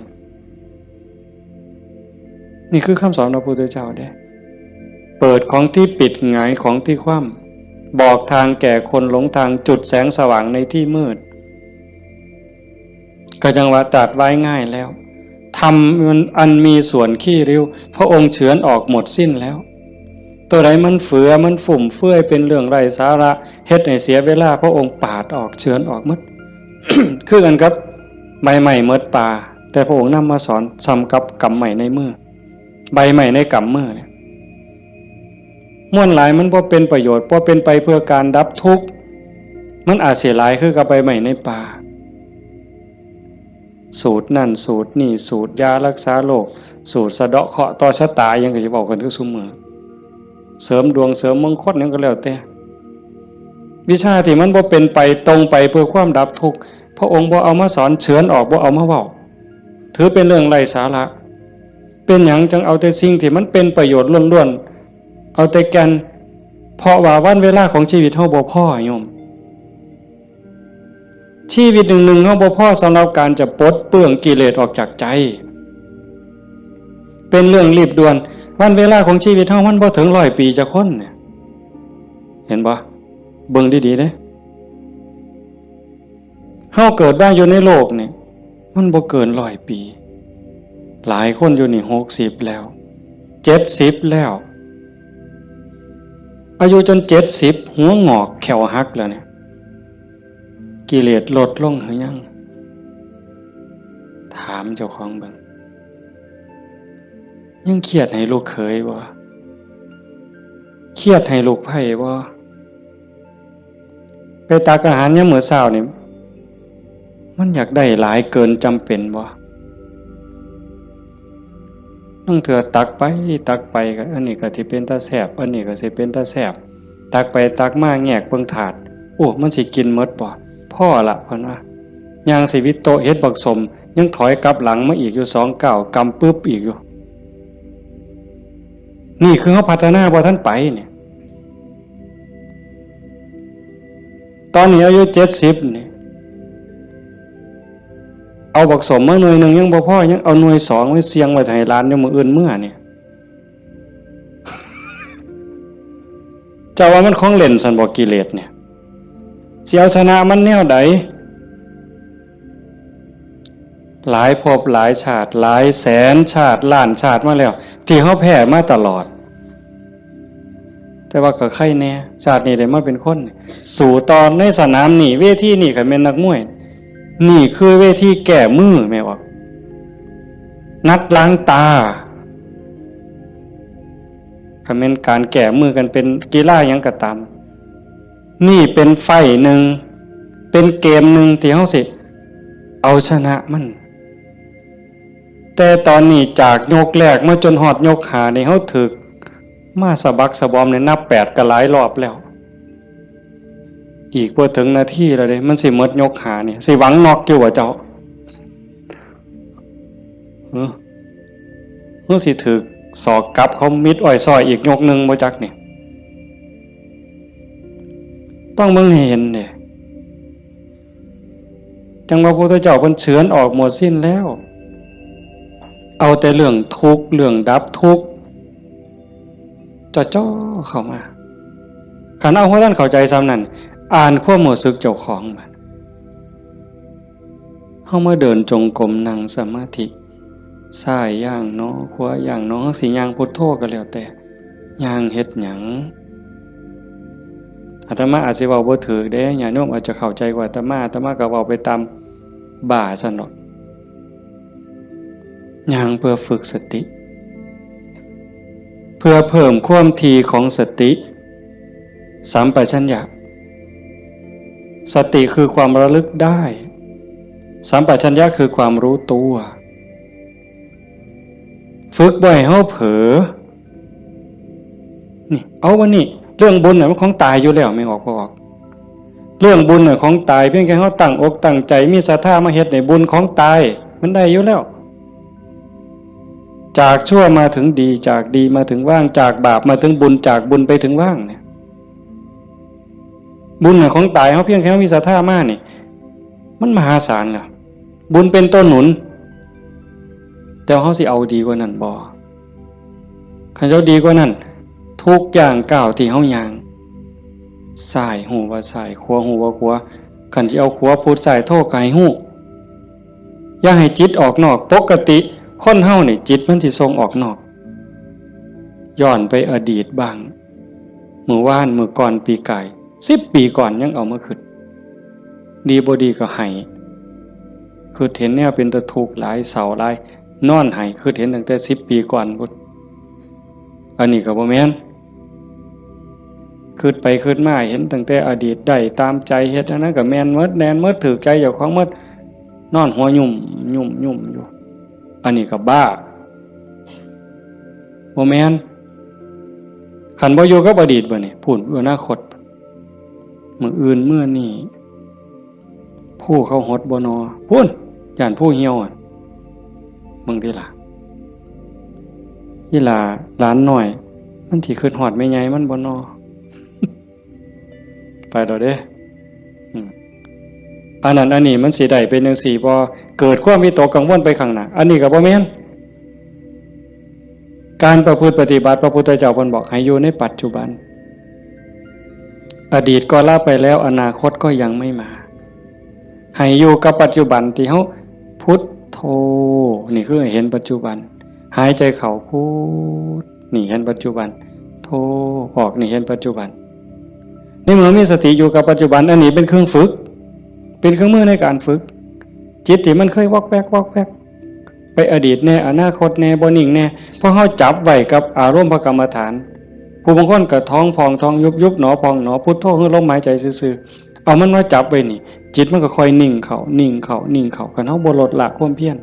นี่คือคำสอนพระพุทธเจ้าเด้เปิดของที่ปิดหงายของที่คว่ำบอกทางแก่คนหลงทางจุดแสงสว่างในที่มืดก็จังว่าตรัสไว้ง่ายแล้วธรรมอันมีส่วนขี้ริ้วพระองค์เฉือนออกหมดสิ้นแล้ว ตัวใดมันเฟือมันฝุ่มเฟื่อยเป็นเรื่องไร้สาระเฮ็ดให้เสียเวลาพระองค์ปาดออกเฉือนออกหมด คือกันครับใบใหม่เมดป่าแต่พระองค์นำมาสอนซ้ำกับกำใหม่ในมือใบใหม่ในกำมือเนี่ยม่วนหลายมันบ่เป็นประโยชน์บ่เป็นไปเพื่อการดับทุกข์มันอาจเสียหลายคือกับใบใหม่ในป่าสูตรนั่นสูตรนี่สูตรยารักษาโรคสูตรสะเดาะเคราะห์ต่อชะตายังก็สิบอกกันคือซุมื้อเสริมดวงเสริมมงคลนั่นก็แล้วแต่วิชาที่มันบ่เป็นไปตรงไปเพื่อความดับทุกข์พระองค์บ่เอามาสอนเฉือนออกบ่เอามาเว้าถือเป็นเรื่องไร้สาระเป็นหยังจังเอาแต่สิ่งที่มันเป็นประโยชน์ล้วนๆเอาแต่แก่นเพราะว่าวันเวลาของชีวิตเฮาบ่พอโยมชีวิตหนึ่งๆเฮาบ่พอสำหรับการจะปลดเปลื้องกิเลสออกจากใจเป็นเรื่องรีบด่วนวันเวลาของชีวิตเฮามันบ่ถึง100 ปีจะคนเนี่ยเห็นบ่เบิ่งดีๆเด้เฮาเกิดมาอยู่ในโลกนี่มันบ่เกิน100 ปีหลายคนอยู่นี่60แล้ว70แล้วอายุจน70หัวงอกแขวหักแล้วเนี่ยกิเลสลดลงหรือยังถามเจ้าของเบิ่งยังเครียดให้ลูกเขยบ่เครียดให้ลูกไผ่บ่ไปตักอาหารยามมื้อเช้านี่มันอยากได้หลายเกินจำเป็นบ่นั่งเถื่อตักไปก็อันนี้ก็สิเป็นตาแซ่บอันนี้ก็สิเป็นตาแซ่บตักไปตักมาแงกเบิ่งถาดโอ้มันสิกินหมดบ่พ่อละเพิ่นว่าย่างสิวิโตเฮ็ดบักสมยังถอยกลับหลังมาอีกอยู่2 ก้าวกำปึ๊บอีกอยู่นี่คือเฮาพัฒนาบ่ทันไปเนี่ยตอนนี้อายุ70นี่เอาบักสมมาหน่วยนึงยังบ่พอยังเอาหน่วย2ไว้เสียงไว้ให้หลานอยู่มื้ออื่นมื้อเนี่ยเจ้าว่ามันของเล่นซั่นบ่กิเลสเนี่ยสิเอาชนะมันแนวใดหลายภพหลายชาติหลายแสนชาติล้านชาติมาแล้วที่เฮาแพ้มาตลอดแต่ว่าก็ใครแน่ชาตินี้ได้มาเป็นคนสู่ตอนในสนามนี่เวทีนี่ก็แม่นนักมวยนี่คือเวทีแก้มือแม่ว่านัดล้างตาก็แม่นการแก้มือกันเป็นกีฬาหยังก็ตามนี่เป็นไฟหนึ่งเป็นเกมหนึ่งที่เฮาสิเอาชนะมันแต่ตอนนี้จากยกแรกมาจนฮอดยก5นี่เฮาถึกมาสะบักสะบอมเนี่ยนับ8ก็หลายรอบแล้วอีกบ่ถึงนาทีแล้วเด้มันสิหมดยก5นี่สิหวังน็อกอยู่บ่เจ้าสิถึกศอกกลับเขามิดอ้อยซอยอีกยกนึงบ่จักนี่ต้องมึงเห็นเนี่ยจังว่าพระพุทธเจ้าเพิ่นเฉือนออกหมดสิ้นแล้วเอาแต่เรื่องทุกข์เรื่องดับทุกข์จ่อเข้ามาคันเอาว่าท่านเข้าใจซ้ำนั่นอ่านความรู้สึกเจ้าของมันเฮามาเดินจงกรมนั่งสมาธิซ้ายย่างเนาะขวาย่างเนาะสิย่างพุทโธก็แล้วแต่ย่างเฮ็ดหยังอาตมาอาจสิเว้าบ่ถูกเด้ญาติโยมอาจจะเข้าใจกว่าอาตมาก็เว้าไปตามบ่าซั่นเนาะย่างเพื่อฝึกสติเพื่อเพิ่มความถี่ของสติสัมปชัญญะสติคือความระลึกได้สัมปชัญญะคือความรู้ตัวฝึกบ่อยเฮาเผลอนี่เอาวันนี้เรื่องบุญน่ะมันของตายอยู่แล้วไม่ออกบ่ออกเรื่องบุญน่ะของตายเพียงแค่เฮาตั้งอกตั้งใจมีศรัทธามาเฮ็ดในบุญของตายมันได้อยู่แล้วจากชั่วมาถึงดีจากดีมาถึงว่างจากบาปมาถึงบุญจากบุญไปถึงว่างเนี่ยบุญของตายเฮาเพียงแค่มีศรัทธามานี่มันมหาศาลแล้วบุญเป็นต้นหนุนแต่เฮาสิเอาดีกว่านั้นบ่คันเจ้าดีกว่านั้นทุกอย่างก้าวที่เฮาย่างซ้ายหูว่าซ้ายขวาหูว่าขวาคันสิเอาขวาพุทธซ้ายโทก็ให้ฮู้อย่าให้จิตออกนอกปกติคนเฮานี่จิตมันสิส่งออกนอกย้อนไปอดีตบ้าง มื้อวานมื้อก่อนปีกาย10 ปีก่อนยังเอามาคิดดีบ่ดีก็ให้คือเห็นแนวเป็นตะทุกข์หลายเศร้าหลายนอนให้คือเห็นตั้งแต่10 ปีก่อนพุ่นอันนี้ก็บ่แม่นคิดไปคิดมาเห็นตั้งแต่อดีตได้ตามใจเฮ็ดอันนั้นก็แม่นหมดแน่นหมดถูกใจเจ้าของหมดนอนหัวยุ่มอยู่อันนี้ก็บ้าบ่แม่นคันบ่อยู่กับอดีตบ่นี่พูดอนาคตมื้ออื่นมื้อนี้ผู้เขาหดบ่นอพูนย่านผู้เหี่ยวมึงติล่ะอีหล่าหลานน้อยมันสิคิดฮอดแม่ใหญ่มันบ่นอ ไปดอกเด้อันนั้นอันนี้มันสิได้เป็นจังซี่บ่เกิดความวิตกกังวลไปข้างหน้าอันนี้ก็บ่แม่นการประพฤติปฏิบัติพระพุทธเจ้าเพิ่นบอกให้อยู่ในปัจจุบันอดีตก็ละไปแล้วอนาคตก็ยังไม่มาให้อยู่กับปัจจุบันที่เฮาพุทโธนี่คือเห็นปัจจุบันหายใจเข้าพุทนี่เห็นปัจจุบันโธออกนี่เห็นปัจจุบันในเมื่อมีสติอยู่กับปัจจุบันอันนี้เป็นเครื่องฝึกเป็นเครื่องมือในการฝึกจิตที่มันเคยวอกแวกไปอดีตแน่อนาคตแน่บ่นิ่งแน่เพราะเฮาจับไว้กับอารมณ์พระกรรมฐานผู้บางคนก็ท้องพองท้องยุบหนอพองหนอพุทโธคือลมหายใจซื่อๆเอามันมาจับไว้นี่จิตมันก็ค่อยนิ่งเข้าคันเฮาบ่ลดละความเพียร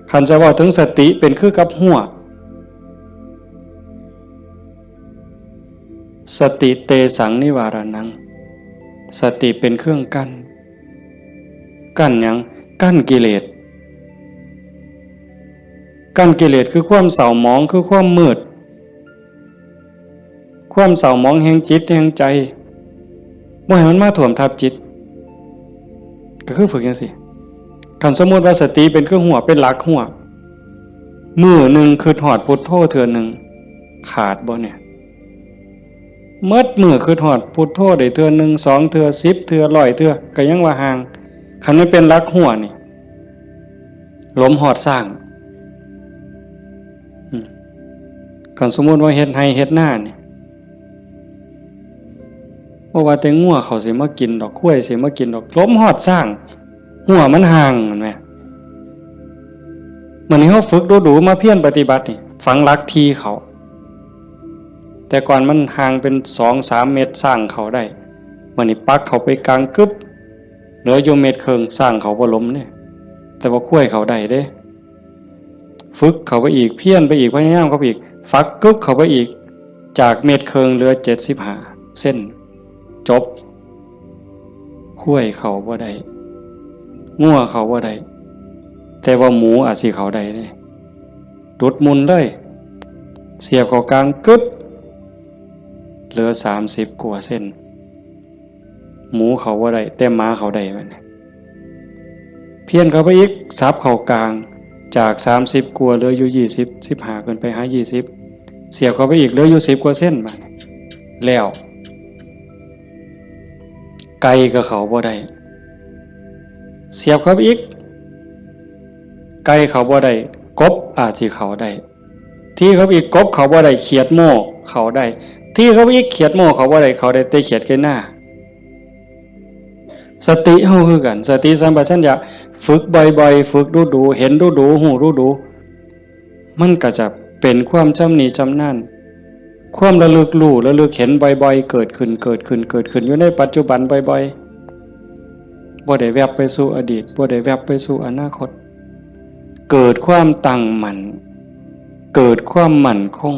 คันจะว่าถึงสติเป็นคือกับหัวสติเตสังนิวารนังสติเป็นเครื่องกั้นหยังกั้นกิเลสคือความเศร้าหมองคือความมืดความเศร้าหมองแห่งจิตแห่งใจบ่ให้มันมาท่วมทับจิตก็คือฝึกจังซี่คันสมมุติว่าสติเป็นเครื่องหัวเป็นหลักหัวมื้อนึงคือฮอดพุทโธเทื่อนึงขาดบ่เนี่ยเมิดมื้อคือฮอดพุทโธได้เทื่อนึง2เทื่อ10เทื่อ100เทื่อก็ยังว่าห่างคันมันเป็นหลักหัวนี่ลมฮอดสร้างคันสมมุติว่าเฮ็ดไร่เฮ็ดนานี่บ่ว่าแต่งัวเขาสิมากินดอกข้วยสิมากินดอกลมฮอดสร้างหัวมันห่างแม่นมั้ยมื้อนี้เฮาฝึกดูๆมาเพียรปฏิบัตินี่ฝังหลักทีเขาแต่ก่อนมันห่างเป็น 2-3 เมตรสร้างเขาได้มื้อนี้ปักเขาไปกลางกึบเหลืออยู่เมตรครึ่งสร้างเขาบ่ล้มเนี่ยแต่ว่าข้วยเขาได้เด้ฝึกเขาไปอีกเพียรไปอีกพยายามเขาไปอีกฟักกึบเขาไปอีกจากเมตรครึ่งเหลือ75เส้นจบข้วยเขาบ่ได้งัวเขาบ่ได้แต่ว่าหมูอาจสิเขาได้เด้ดุดมุนเลยเสียบเข้ากลางกึบเหลือ30กว่าเส้นหมูเขาบ่ได้แต่หมาเขาได้มันเพี้ยนเข้าไปอีกซับเข้ากลางจาก30กว่าเหลืออยู่20 15ขึ้นไปหา20เสียบเข้าไปอีกเหลืออยู่10กว่าเส้นบัดแล้วไก่ก็เขาบ่ได้เสียบเข้าไปอีกไก่เขาบ่ได้กบอาจสิเขาได้ที่เขาอีกกบเขาบ่ได้เขียดโม่เขาได้ที่เขาอีกเขียดโม่เขาบ่ได้เขาได้แต่เขียดแค่หน้าสติเฮาคือกันสติสัมปชัญญะฝึกบ่อยๆฝึกดูๆเห็นดูๆฮู้ดูๆมันก็จะเป็นความชำนิชำนาญความระลึกรู้ระลึกเห็นบ่อยๆเกิดขึ้นอยู่ในปัจจุบันบ่อยๆบ่ได้แวบไปสู่อดีตบ่ได้แวบไปสู่อนาคตเกิดความตั้งมั่นเกิดความมั่นคง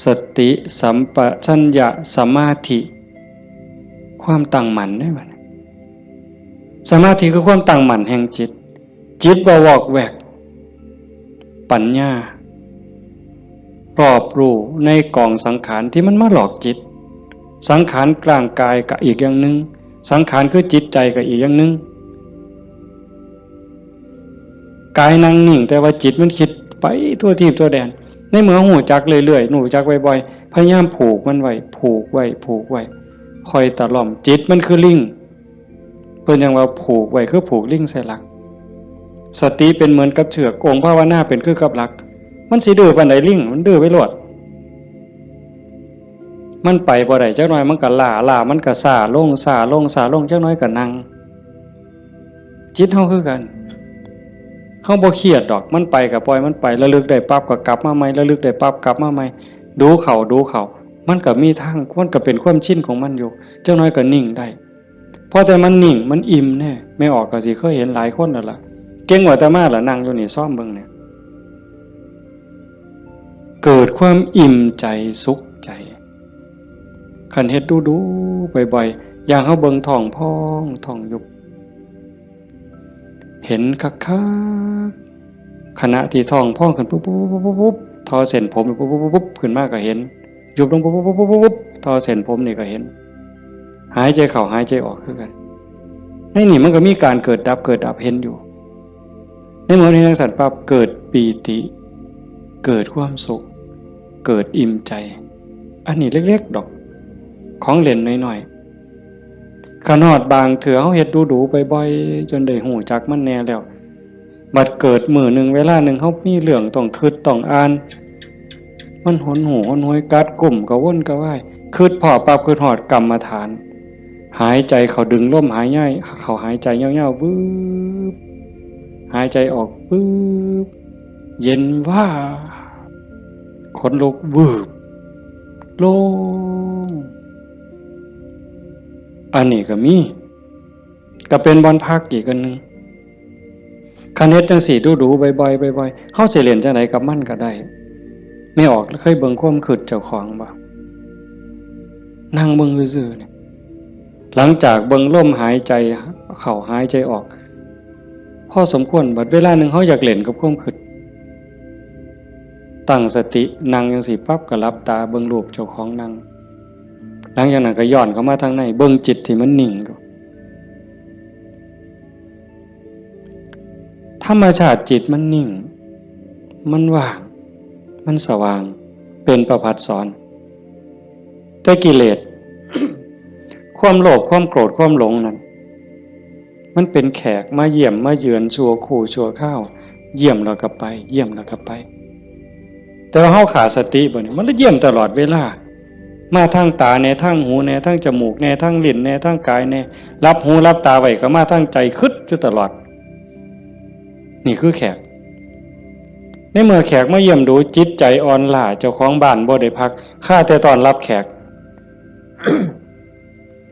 สติสัมปชัญญะสมาธิความตั้งมั่นได้บัดสมาธิคือความตั้งมั่นแห่งจิตบ่วอกแวกปัญญารอบรู้ในกองสังขารที่มันมาหลอกจิตสังขารกลางกายก็อีกอย่างนึงสังขารคือจิตใจก็อีกอย่างนึงกายนั่งนิ่งแต่ว่าจิตมันคิดไปทั่วทิพย์ทั่วแดนในเมื่อหูจักเรื่อยๆหูจักบ่อยๆพยายามผูกมันไว้คอยตะล่อมจิตมันคือลิงเพิ่นยังว่าผูกไว้คือผูกลิงใส่หลักสติเป็นเหมือนกับเชือกองค์ภาวนาเป็นคือกับหลัก มันสิดื้อปานใดลิงมันดื้อไปโลดมันไปบ่ได้จักหน่อยมันก็ล้ามันก็ซ่าลงจักหน่อยก็นั่งจิตเฮาคือกันเฮาบ่เครียดดอกมันไปก็ปล่อยมันไประลึกได้ปั๊บก็กลับมาใหม่ระลึกได้ปั๊บกลับมาใหม่ดูเขามันก็มีทางมันก็เป็นความชินของมันอยู่จักหน่อยก็นิ่งได้พอแต่มันนิ่งมันอิ่มแน่ไม่ออกก็สิเคยเห็นหลายคนนั่นล่ะเก่งกว่าแต่มาล่ะนั่งอยู่นี่ซ่อมเบิ่งเนี่ยเกิดความอิ่มใจสุขใจคันเฮ็ดดูบ่อยๆอย่างเฮาเบิ่งท้องพองท้องยุบเห็นคักๆขณะที่ท้องพองขึ้นปุ๊บทอเส้นผมปุ๊บขึ้นมาก็เห็นยุบลงปุ๊บทอเส้นผมนี่ก็เห็นหายใจเข้าหายใจออกคือกันในนี่มันก็มีการเกิดดับเห็นอยู่ในเมื่อนี้ทั้งสัตว์ปั๊บเกิดปีติเกิดความสุขเกิดอิ่มใจอันนี้เล็กๆดอกของเล่นน้อยๆขนาดบางเถื่อเฮาเฮ็ดดูบ่อยๆจนได้หูจักมันแน่แล้วบัดเกิดมื้อนึงเวลานึงเฮามีเรื่องต้องคิดต้องอ่านมันหนหูหนหวยกัดกลุ่มกระวนกระว่ายคิดพอปั๊บคิดฮอดกรรมฐานหายใจเข้าดึงลมหายใจเข้าหายใจยาวๆบึ๊บหายใจออกบึ๊บเย็นว่าขนลุกวืบโล่งอันนี้ก็มีก็เป็นบอนพักอีกอันนึงคันเฮ็ดจังสี่ดูบ่อยๆเฮาสิเล่นจังไดกับมันก็ได้ไม่ออกเคยเบิ่งความคิดเจ้าของบ่นั่งเบิ่งซื่อๆเนี่ยหลังจากเบิ่งลมหายใจเข้าหายใจออกพอสมควรบัดเวลานึงเฮาอยากเล่นกับความคิดตั้งสตินั่งจังสี่ปั๊บก็หลับตาเบิ่งรูปเจ้าของนั่งหลังจากนั้นก็ย้อนเข้ามาทางในเบิ่งจิตที่มันนิ่งอยู่ธรรมชาติจิตมันนิ่งมันว่างมันสว่างเป็นประภัสสรแต่กิเลส ความโลภความโกรธความหลงนั้นมันเป็นแขกมาเยี่ยมมาเยือนชั่วคู่ชั่วข้าวเยี่ยมแล้วก็ไปเยี่ยมแล้วก็ไปแต่ว่าเฮาขาดสติบ่นี่มันเยี่ยมตลอดเวลามาทางตาแน่ทางหูแน่ทางจมูกแน่ทางลิ้นแน่ทางกายแน่รับหูรับตาไว้ก็มาทางใจคิดอยู่ตลอดนี่คือแขกในเมื่อแขกมาเยี่ยมดูจิตใจอ่อนล้าเจ้าของบ้านบ่ได้พักข้าแต่ตอนรับแขก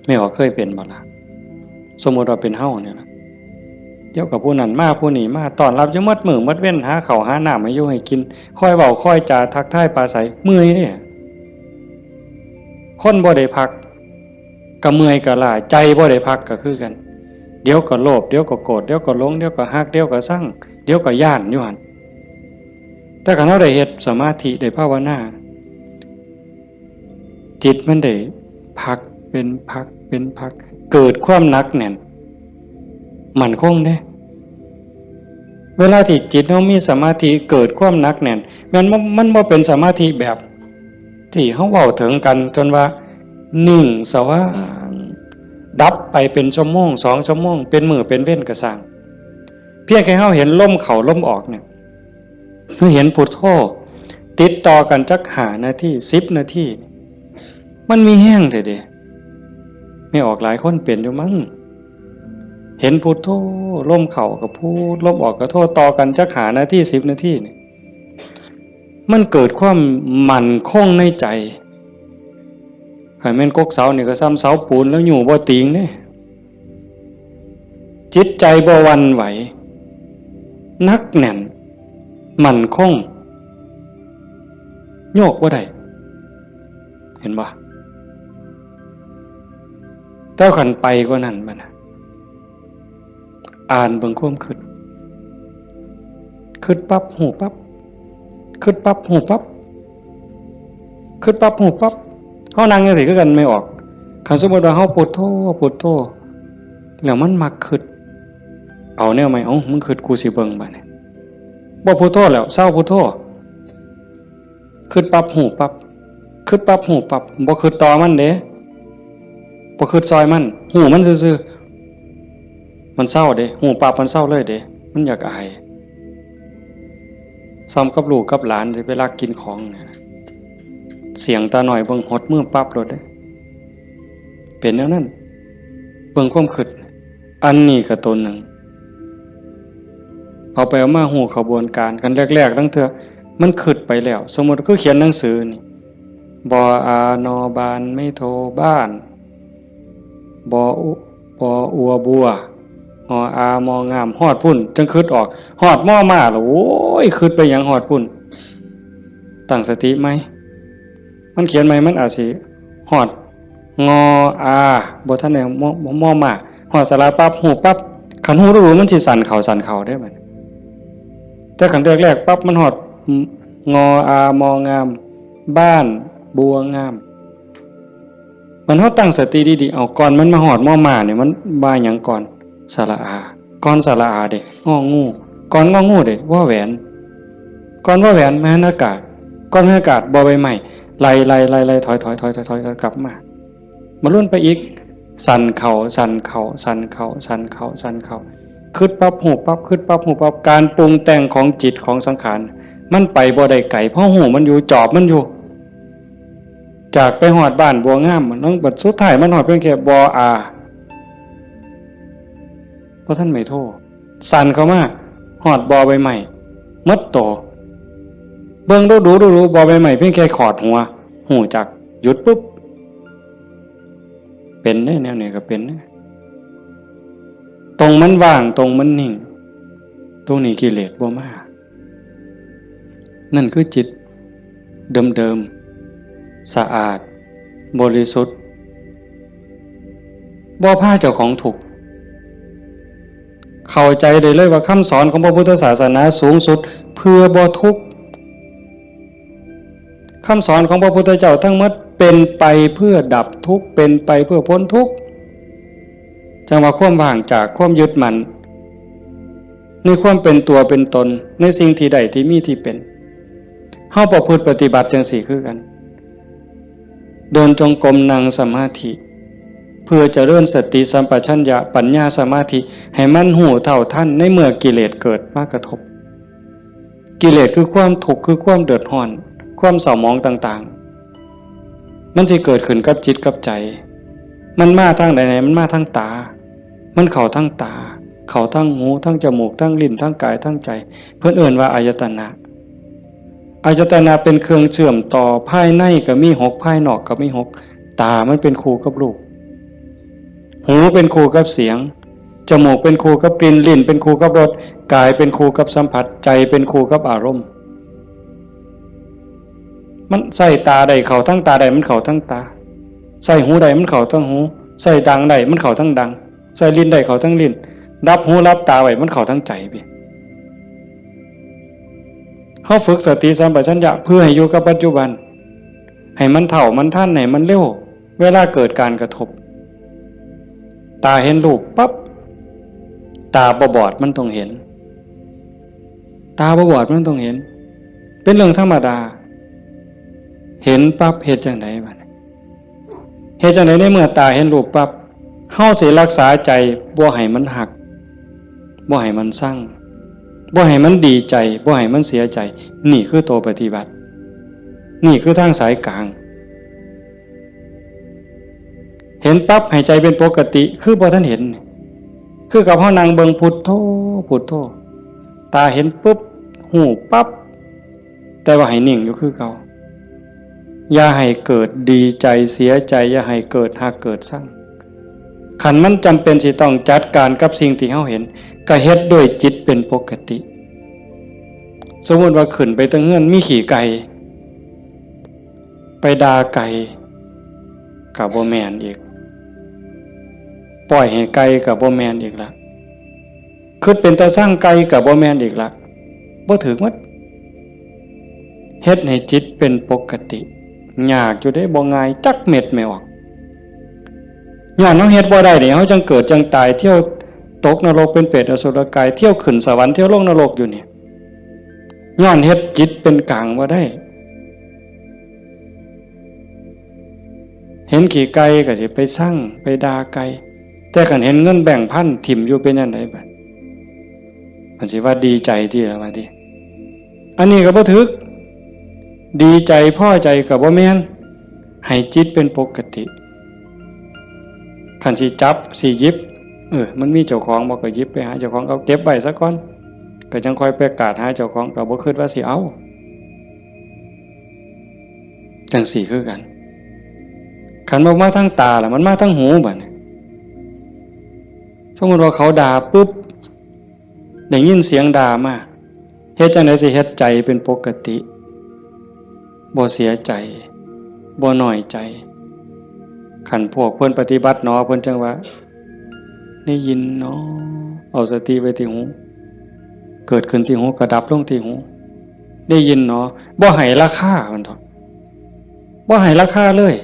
ไม่ว่าเคยเป็นบ่ล่ะสมมุติว่าเป็นเฮาเนี่ยนะเดี๋ยวกับผู้นั้นมาผู้นี้มาตอนรับอยู่หมดมื้อหมดเว้นหาข้าวหาน้ำให้อยู่ให้กินคอยเว้าคอยจาทักทายปราศัยเมื่อยเนี่ยคนบ่ได้พักก็เมื่อยก็ล้าใจบ่ได้พักก็คือกันเดี๋ยวก็โลภเดี๋ยวก็โกรธเดี๋ยวก็หลงเดี๋ยวก็ฮักเดี๋ยวก็ซังเดี๋ยวก็ย้านอยู่หั่นแต่คันเฮาได้เฮ็ดสมาธิได้ภาวนาจิตมันได้พักเป็นพักเกิดความหนักแน่นมั่นคงเด้เวลาที่จิตเฮามีสมาธิเกิดความหนักแน่นมันบ่เป็นสมาธิแบบที่เฮาเว้าถึงกันจนว่านิ่งสว่างดับไปเป็นชั่วโมง2ชั่วโมงเป็นมื้อเป็นเว้นก็สร้างเพียงแค่เฮาเห็นลมเข้าลมออกเนี่ยเฮาเห็นพุทโธติดต่อกันจัก5นาที10นาทีมันมีแห้งแท้เด้ไม่ออกหลายคนเป็นอยู่มั้งเห็นพุทโธลมเข้าก็พูดลมออกก็โธต่อกันจัก5นาที10นาทีนี่มันเกิดความมั่นคงในใจคันแม่นกกเสานี่ก็ซ้ำเสาปูนแล้วอยู่บ่ติงเด้จิตใจบ่หวั่นไหวนักแน่นมั่นคงโยกบ่ได้เห็นบ่เจ้าขันไปกว่านั้นมันอ่านเบิ่งความคิดปั๊บหูปั๊บคิดปั๊บหูปั๊บคิดปั๊บหูปั๊บเฮานั่งจังซี่คือกันไม่ออกคันสมมุติว่าเฮาพุทโธแล้วมันมักคิดเอาแนวใหม่มึงคิดกูสิเบิ่งบัดนี้บ่พุทโธแล้วเศร้าพุทโธคิดปั๊บหูปั๊บคิดปั๊บหูปั๊บบ่คิดต่อมันเด้บ่คิดซอยมันหูมันซื่อๆมันเศร้าเด้หูปั๊บมันเศร้าเลยเด้มันอยากอาย ซ้ำกับลูกกับหลานสิไปลักกินของเนี่ยเสียงตาหน่อยเบิ่งหดมือปั๊บรถได้เป็นแนวนั้นเบิ่งความคิดอันนี้ก็ตนหนึ่งเอาไปเอามาหูขบวนการกันแรกๆตั้งเถอะมันคิดไปแล้วสมมติก็เขียนหนังสือนี่บออานอบานไม่โทบ้านบออัวบัวออามองามฮอดพุ่นจังคิดออกฮอดม่อมาหรอโอ้ยคิดไปอย่างฮอดพุ่นตั้งสติไหมมันเขียนไหมมันอาจสิฮอดงออาบ่ทันได้ม่อมาฮอดสระปั๊บหูปั๊บขันหูรู้มันสิสั่นเข่าได้บัดแต่ขันแรกๆปั๊บมันฮอดงออามองามบ้านบัวงามมันเฮาตั้งสติดีๆเอาก่อนมันมาฮอดม่อมาเนี่ยมันว่าหยังก่อนสระอาก่อนสระอาเด้งองูก่อนงองูเด้ว่าแหวนก่อนว่าแหวนมหานากาศก่อนมหานากาศบ่ใบไม้ไล่ถอยกลับมาลุ่นไปอีกสั่นเข่าคิดปั๊บหูปั๊บคิดปั๊บหูปั๊บการปรุงแต่งของจิตของสังขารมันไปบ่ได้ไกลเพราะหูมันอยู่จอบมันอยู่จากไปหอดบ้านบัวงามมันต้องบัดสุดท้ายมันหอดเพียงแค่บออาเพราะท่านไม่โทษสั่นเข้ามาหอดบอใบใหม่มัดโตเบิ่งดูบอใบใหม่เพียงแค่ขอดหัวหูจักหยุดปุ๊บเป็นแนวนี้ก็เป็นตรงมันว่างตรงมันนิ่งตรงนี้กิเลสบ่มานั่นคือจิตเดิมสะอาดบริสุทธิ์บ่พาเจ้าของถูกเข้าใจได้เลยว่าคำสอนของพระพุทธศาสนาสูงสุดเพื่อบ่ทุกข์คำสอนของพระพุทธเจ้าทั้งหมดเป็นไปเพื่อดับทุกข์เป็นไปเพื่อพ้นทุกข์จังว่าความว่างจากความยึดมั่นในความเป็นตัวเป็นตนในสิ่งที่ใดที่มีที่เป็นเฮาประพฤติปฏิบัติจังสี่คือกันเดินจงกรมนั่งสมาธิเพื่อเจริญสติสัมปชัญญะปัญญาสมาธิให้มันหูเท่าทันในเมื่อกิเลสเกิดมากระทบกิเลสคือความทุกข์คือความเดือดร้อนความเศร้าหมองต่างๆมันจะเกิดขึ้นกับจิตกับใจมันมาทางไหนมันมาทางตามันเข้าทางตาเข้าทางหูทางจมูกทางลิ้นทางกายทางใจเพิ่นเอิ้นว่าอายตนะอายตนะเป็นเครื่องเชื่อมต่อภายในก็มี6ภายนอกก็มี6ตามันเป็นคู่กับรูปหูเป็นคู่กับเสียงจมูกเป็นคู่กับกลิ่นลิ้นเป็นคู่กับรสกายเป็นคู่กับสัมผัสใจเป็นคู่กับอารมณ์มันใส่ตาใดเข้าทั้งตาใดมันเข้าทั้งตาใส่หูใดมันเข้าทั้งหูใส่ดังใดมันเข้าทั้งดังใส่ลิ้นใดเข้าทั้งลิ้นรับหูรับตาไว้มันเข้าทั้งใจไปเฮาฝึกสติสัมปชัญญะเพื่อให้อยู่กับปัจจุบันให้มันเท่ามันทันให้มันเร็วเวลาเกิดการกระทบตาเห็นรูปปั๊บตาบอดมันต้องเห็นตาบอดมันต้องเห็นเป็นเรื่องธรรมดาเห็นปั๊บเฮ็ดจังได๋บัดเฮ็ดจังได๋ในเมื่อตาเห็นรูปปั๊บเฮาสิรักษาใจบ่ให้มันหักบ่ให้มันสั่งบ่ให้มันดีใจบ่ให้มันเสียใจนี่คือตัวปฏิบัตินี่คือทางสายกลางเห็นปั๊บให้ใจเป็นปกติคือบ่ทันเห็นคือกับเฮานั่งเบิ่งพุทโธพุทโธตาเห็นปุ๊บหูปั๊บแต่ว่าให้นิ่งอยู่คือเก่าอย่าให้เกิดดีใจเสียใจอย่าให้เกิดหักเกิดสั่งขันมันจำเป็นสิต้องจัดการกับสิ่งที่เฮาเห็นก็เฮ็ดด้วยจิตเป็นปกติสมมติว่าขึ้นไปตั้งเฮือนมีขี่ไก่ไปด่าไก่กับบ่แม่นอีกปล่อยให้ไก่กับบ่แม่นอีกละคิดเป็นตาสร้างไก่กับบ่แม่นอีกละบ่ถึงมัดเฮ็ดให้จิตเป็นปกติยากอยู่ได้บ่ง่ายจักเม็ดไม่ออกย้อนเฮาเฮ็ดบ่ได้นี่เฮาจังเกิดจังตายเที่ยวตกนรกเป็นเปรตอสุรกายเที่ยวขึ้นสวรรค์เที่ยวลงนรกอยู่นี่ย้อนเฮ็ดจิตเป็นกลางบ่ได้เห็นขี่ไก่ก็สิไปสั่งไปด่าไก่แต่คันเห็นเงินแบ่งพันถิ่มอยู่เป็นจังได๋บัดมันสิว่าดีใจที่ละว่าติ อันนี้ก็บ่ถึกดีใจพอใจก็บ่แม่นให้จิตเป็นปกติคันสิจับสิหยิบมันมีเจ้าของบ่ก็หยิบไปหาเจ้าของเอาเก็บไว้ซะก่อนก็จังค่อยไปกาดหาเจ้าของก็บ่คิดว่าสิเอาจังสี่คือกันคันบ่มาทางตาล่ะมันมาทางหูบัดนี้สมมุติว่าเขาด่าปุ๊บได้ยินเสียงด่ามาเฮ็ดจังได๋สิเฮ็ดใจเป็นปกติบ่เสียใจบ่น้อยใจคันพวกเพิ่นปฏิบัติเนาะเพิ่นจังว่าได้ยินเนาะเอาสติไว้ที่หูเกิดขึ้นที่หูก็ดับลงที่หูได้ยินเนาะบ่ให้ราคามันเถาะบ่ให้ราคาเลย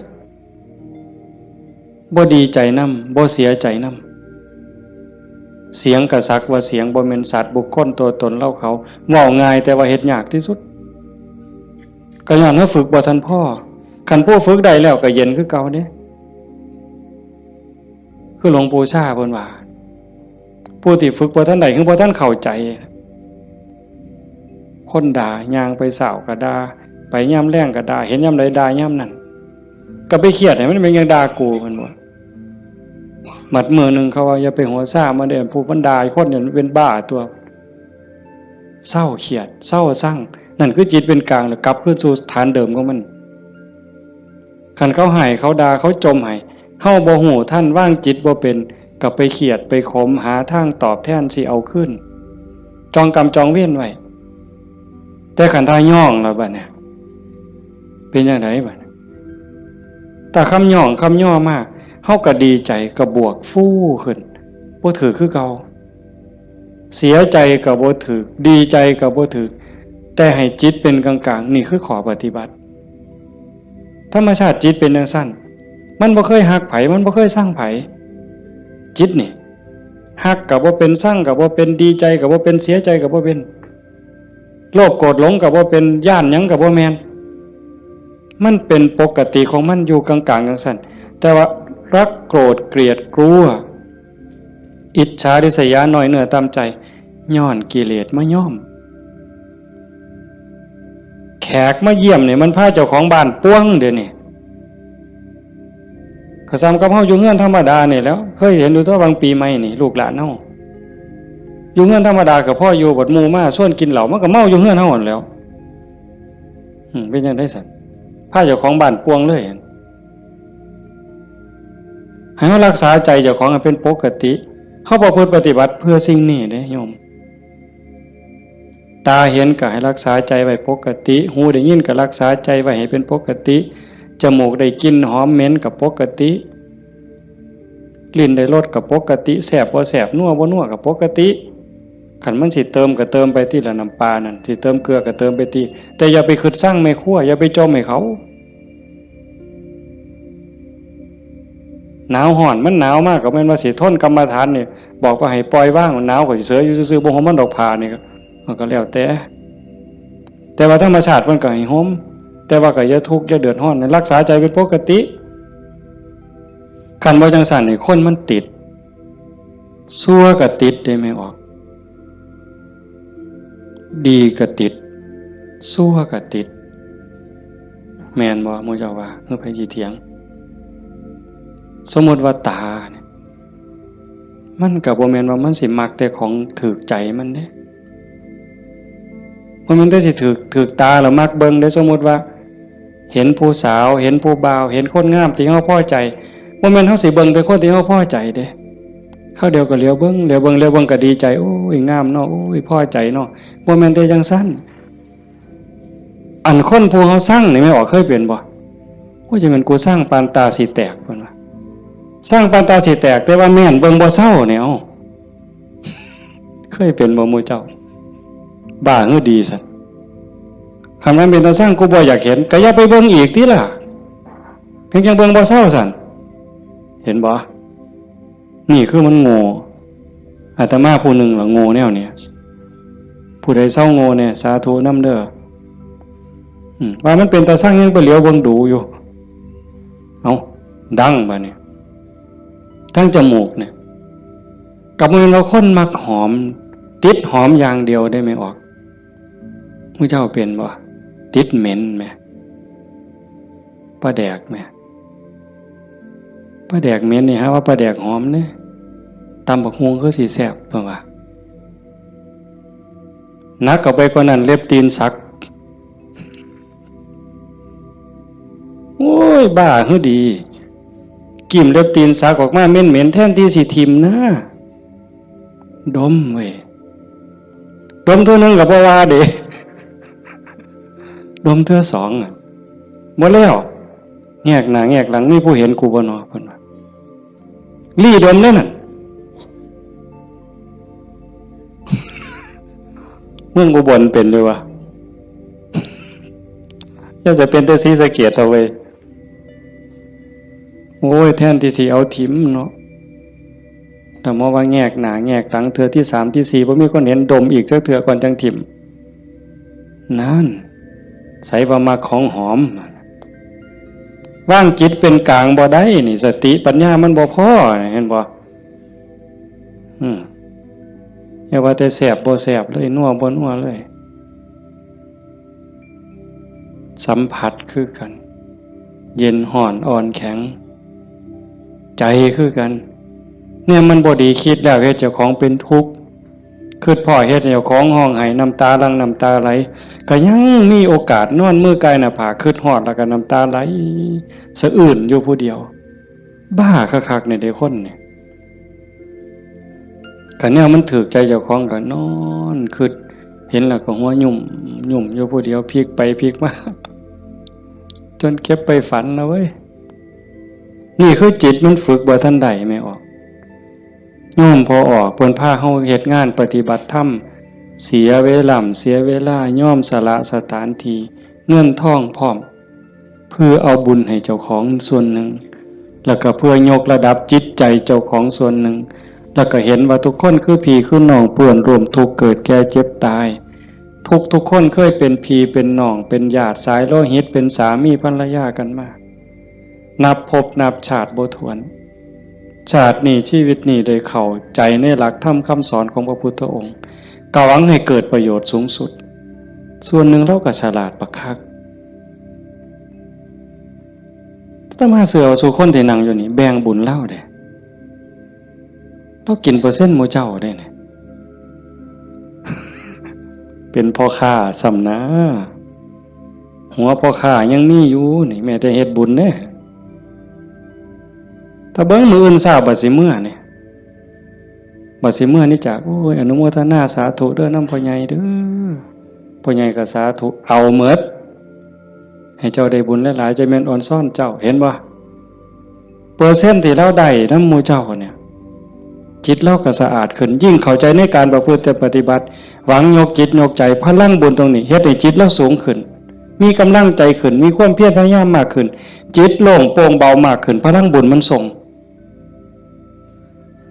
บ่ดีใจนำบ่เสียใจนำเสียงกะสักว่าเสียงบ่แม่นสัตว์บุคคลตัวตนเล่าเขาเว้าง่ายแต่ว่าเฮ็ดยากที่สุดก็ย้อนว่าฝึกบ่ทันพ่อคันผู้ฝึกได้แล้วก็เย็นคือเก่าเด้คือหลวงปู่ชาเพิ่นว่าผู้ที่ฝึกบ่ทันได้คือบ่ทันเข้าใจคนด่าย่างไปเศร้าก็ด่าไปยามแล้งก็ด่าเห็นยามใดด่ายามนั้นก็ไปเครียดให้มันเป็นยังด่ากูเพิ่นว่าหมัดมือนึงเขาว่าอย่าไปหัวซ่ามาเด้อผู้บรรดาคนเนี่ยเป็นบ้าตัวเศร้าเครียดเศร้าสั่งนั่นคือจิตเป็นกลางแล้วกลับคืนสู่ฐานเดิมของมันคันเขาให้เขาด่าเขาจมให้เฮาบ่ฮู้ท่านว่างจิตบ่เป็นก็ไปเครียดไปขมหาทางตอบแทนสิเอาขึ้นจองกรรมจองเวรไว้แต่ขันทาย่องแล้วบัดเนี่ยเป็นจังไดบัดแต่คำย่องคำย่อมากเฮาก็ดีใจก็บวกฟู่ขึ้นบ่ถือคือเก่าเสียใจก็บ่ถือดีใจก็บ่ถือแต่ให้จิตเป็นกลางๆนี่คือขอปฏิบัติธรรมชาติจิตเป็นจังซั่นมันบ่เคยฮักไผมันบ่เคยสร้างไผจิตนี่ฮักก็บ่เป็นสร้างก็บ่เป็นดีใจก็บ่เป็นเสียใจก็บ่เป็นโลภโกรธหลงก็บ่เป็นย่านหยังก็บ่แม่นมันเป็นปกติของมันอยู่กลางๆจังซั่นแต่ว่ารักโกรธเกลียดกลัวอิจฉาริษยาน้อยเนื้อตามใจย้อนกิเลสมาย่อมแขกมาเยี่ยมเนี่ยมันพาเจ้าของบ้านป้วงเดี๋ยวนี้ก็ซ้ำกับเฮาอยู่เฮือนธรรมดานี่แล้วเคยเห็นอยู่ตัวบางปีใหม่นี่ลูกหลานเฮาอยู่เฮือนธรรมดากับพ่ออยู่บัดหมู่มาชวนกินเหล้ามันก็เมาอยู่เฮือนเฮาหั่นแหล้วเป็นจังได๋ซั่นพาเจ้าของบ้านป้วงเลยให้เฮารักษาใจเจ้าของให้เป็นปกติเฮาประพฤติปฏิบัติเพื่อสิ่งนี้เด้โยมตาเห็นก็ให้รักษาใจไว้ปกติหูได้ยินก็รักษาใจไว้ให้เป็นปกติจมูกได้กลิ่นหอมเหม็นก็ปกติลิ้นได้รสก็ปกติแซ่บบ่แซ่บนัวบ่นัวก็ปกติคันมันสิเติมก็เติมไปที่ละน้ำปลานั่นสิเติมเกลือก็เติมไปที่แต่อย่าไปคิดสร้างแม่ครัวอย่าไปจมให้เขาหนาวร้อนมันหนาวมากก็แม่นว่าสิทนกรรมฐานนี่บอกว่าให้ปล่อยว่างมันหนาวก็สิเสืออยู่ซื่อๆบ่ห่มมันดอกผ้านี่มันก็แล้วแต่ว่าธรรมชาติมันก็ให้ห่มแต่ว่าก็อย่าทุกข์อย่าเดือดร้อนรักษาใจเป็นปกติคันบ่จังซั่นนี่คนมันติดชั่วก็ติดได้ไม่ออกดีก็ติดชั่วก็ติดแม่นบ่หมู่เจ้าว่าเฮาไผสิเถียงสมมุติว่าตาเนี่ยมันก็บ่แม่นว่ามันสิมักแต่ของถูกใจมันเด้มันได้สิถูกตาแล้วมักเบิ่งได้สมมุติว่าเห็นผู้สาวเห็นผู้บ่าวเห็นคนงามที่เฮาพอใจบ่แม่นเฮาสิเบิ่งแต่คนที่เฮาพอใจเด้เขาเดียวก็เหลียวเบิ่งก็ดีใจโอ้ยงามเนาะโอ้ยพอใจเนาะบ่แม่นแต่จังซั่นอันคนผู้เฮาสร้างนี่ไม่ออกเคยเป็นบ่โอ้ยจะแม่นกูสร้างปานตาสิแตกเพิ่นว่าสร้างปานตาสิแตกแต่ว่าแม่นเบิ่งบ่เศร้าเนี่ยเอ้าเคยเป็นบ่หมู่เจ้าบ้าหือดีซั่นคำนั้นเป็นตาสร้างกูบ่อยากเห็นก็อย่าไปเบิ่งอีกติล่ะเพียงจังเบิ่งบ่เศร้าซั่นเห็นบ่นี่คือมันโง่อาตมาผู้หนึ่งล่ะโง่แนวเนี่ยผู้ใดเศร้าโง่เนี่ยสาธุนำเด้อว่ามันเป็นตาสร้างยังไปเหลียวเบิ่งดูอยู่เอาดังบัดนี้ทั้งจมูกเนี่ยกับมันเราคนมักหอมติดหอมอย่างเดียวได้ไม่ออก ผู้เจ้าเป็นบ่ติดเหม็นไหมปลาแดกไหมปลาแดกเหม็นนี่ฮะว่าปลาแดกหอมเนี่ยตำบักฮวงคือสีแซ่บเปล่าวะนักกับไปกว่านั้นเล็บตีนสักโอ้ยบ้าคือดีกิ่มเล็บตีนสักออกมาเหม็นแทนที่สิทิมนะดมเว้ยดมเท่านึงกับบ่ว่าเด้ดมเท่าสองหมดแล้วแงกหน้าแงกหลังมีผู้เห็นกูบ่นอเพิ่นว่าลี่ดมนั่นน่ะเมืองอุบลเป็นด้วยวะยังจะเป็นแต่ศรีสะเกษเอาไว้โอ้ยแทนที่สิเอาถิ่มเนาะแต่มาว่าแงกหน้าแงกหลังเทื่อที่3ที่4บ่มีคนเห็นดมอีกสักเทื่อก่อนจังถิ่มนั่นใส่ว่ามาของหอมว่างจิตเป็นกลางบ่ได้นี่สติปัญญามันบ่พอเห็นบ่อย่าว่าแต่แสบบ่แสบเลยนัวบ่นัวเลยสัมผัสคือกันเย็นห่อนอ่อนแข็งใจคือกันเนี่ยมันบ่ดีคิดแล้วเฮ็ดเจ้าของเป็นทุกข์คิดพ่อเฮ็ดเจ้าของห้องไห้น้ำตาหลั่งน้ำตาไหลก็ยังมีโอกาสนอนมือกายหน้าผากคิดฮอดแล้วก็น้ำตาไหลสะอื้นอยู่ผู้เดียวบ้าคักๆเนี่ยเด้คนเนี่ยก็เนี่ยมันถูกใจเจ้าของก็นอนคิดเห็นแล้วก็หัวยุ่มอยู่ผู้เดียวพลิกไปพลิกมาจนเก็บไปฝันแล้วเว้ยนี่คือจิตมันฝึกบ่ทันใดไม่ออกโยมพอออกเพิ่นพาเฮาเฮ็ดงานปฏิบัติธรรมเสียเวลาย่อมสละสถานที่เงินทองพร้อมเพื่อเอาบุญให้เจ้าของส่วนหนึ่งแล้วก็เพื่อยกระดับจิตใจเจ้าของส่วนหนึ่งแล้วก็เห็นว่าทุกคนคือพี่คือน้องป่วนรวมทุกข์เกิดแก่เจ็บตายทุกคนเคยเป็นพี่เป็นน้องเป็นญาติสายโลหิตเป็นสามีภรรยากันมานับภพนับชาติบ่ถ้วนชาตินี้ชีวิตนี้ได้เข้าใจในหลักธรรมคำสอนของพระพุทธองค์กะหวังให้เกิดประโยชน์สูงสุดส่วนหนึ่งเราก็ฉลาดบักคักถ้ามาเสือสู่คนที่นั่งอยู่นี่แบ่งบุญเล่าเด้เรากินเปอร์เซ็นต์หมู่เจ้าได้เนี่ยเป็นพ่อค้าสำนะหัวพ่อค้ายังมีอยู่นี่แม้แต่เฮ็ดบุญเด้ถ้าเบิ่งมืออื่นทราบบัดสิเมื่อนี่บัดสิเมื่อนี่จากโอ้ยอนุโมทนาสาธุเด้อนำพ่อใหญ่เด้อพ่อใหญ่ก็สาธุเอาหมดให้เจ้าได้บุญหลายๆจะแม่นอ่อนซ่อนเจ้าเห็นบ่เปอร์เซ็นต์ที่เราได้นำหมู่เจ้าเนี่ยจิตเราก็สะอาดขึ้นยิ่งเข้าใจในการประพฤติปฏิบัติหวังยกจิตยกใจพลังบุญตรงนี้เฮ็ดให้จิตเราสูงขึ้นมีกำลังใจขึ้นมีความเพียรพยายามมากขึ้นจิตโล่งโปร่งเบามากขึ้นพลังบุญมันส่ง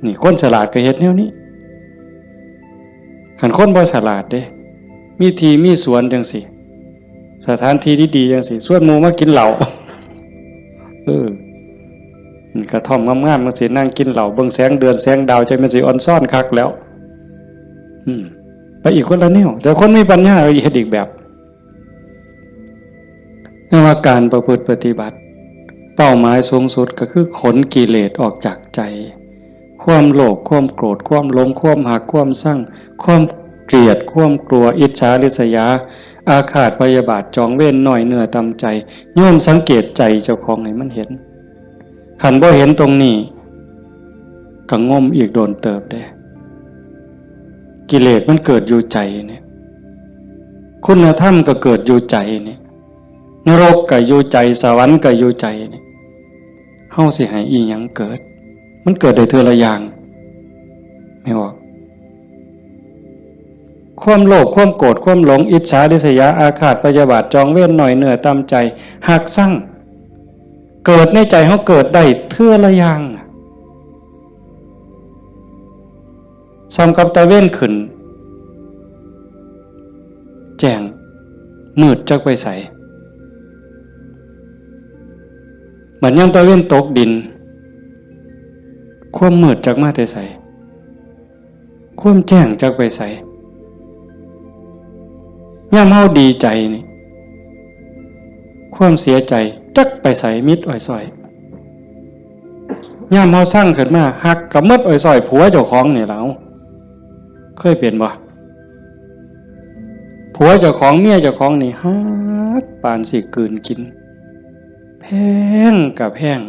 นี่คนฉลาดก็เฮ็ดแนวนี้คันคนบ่ฉลาดเด้มีที่มีสวนจังซี่สถานที่ดีๆจังซี่ชวนหมู่มากินเหล้ากระท่อมงามๆมันสินั่งกินเหล้าเบิ่งแสงเดือนแสงดาวใจมันสิอ่อนซ่อนคักแล้วไปอีกคนละแนวแต่คนมีปัญญาเฮ็ดอีกแบบนั่นว่าการประพฤติปฏิบัติเป้าหมายสูงสุดก็คือขนกิเลสออกจากใจความโลภความโกรธความหลงความหักความชั่งความเกลียดความกลัวอิจฉาริษยาอาฆาตพยาบาทจองเวรน้อยเนื้อต่ำใจโยมสังเกตใจเจ้าของให้มันเห็นขันบ่เห็นตรงนี้ก็งมอีกโดนเติบได้กิเลสมันเกิดอยู่ใจเนี่ยคุณธรรมก็เกิดอยู่ใจเนี่ยนรกก็อยู่ใจสวรรค์ก็อยู่ใจเนี่ยเฮาสิให้อีหยังเกิดมันเกิดได้เทื่อละอย่างไม่ออกความโลภความโกรธความหลงอิจฉาริษยาอาฆาตพยาบาทจองเวรหน่อยเหนือตามใจหักสั่งเกิดในใจเฮาเกิดได้เทื่อละอย่างซ้ำกับตะเว้นขึ้นแจ้งมืดจักไปใสเหมือนยังตะเว้นตกดินความมืดจักมาแต่ใสความแจ้งจักไปใส ย่ำเฮาดีใจนี่ความเสียใจจักไปใส่มิดอ้อยซอยย่ำเฮาสร้างขึ้นมาหักกับมดอ้อยซอยผัวเจ้าของนี่แล้วเคยเปลี่ยนบ่ผัวเจ้าของเมียเจ้าของนี่ฮักปานสิกลืนกินแพงกับแพง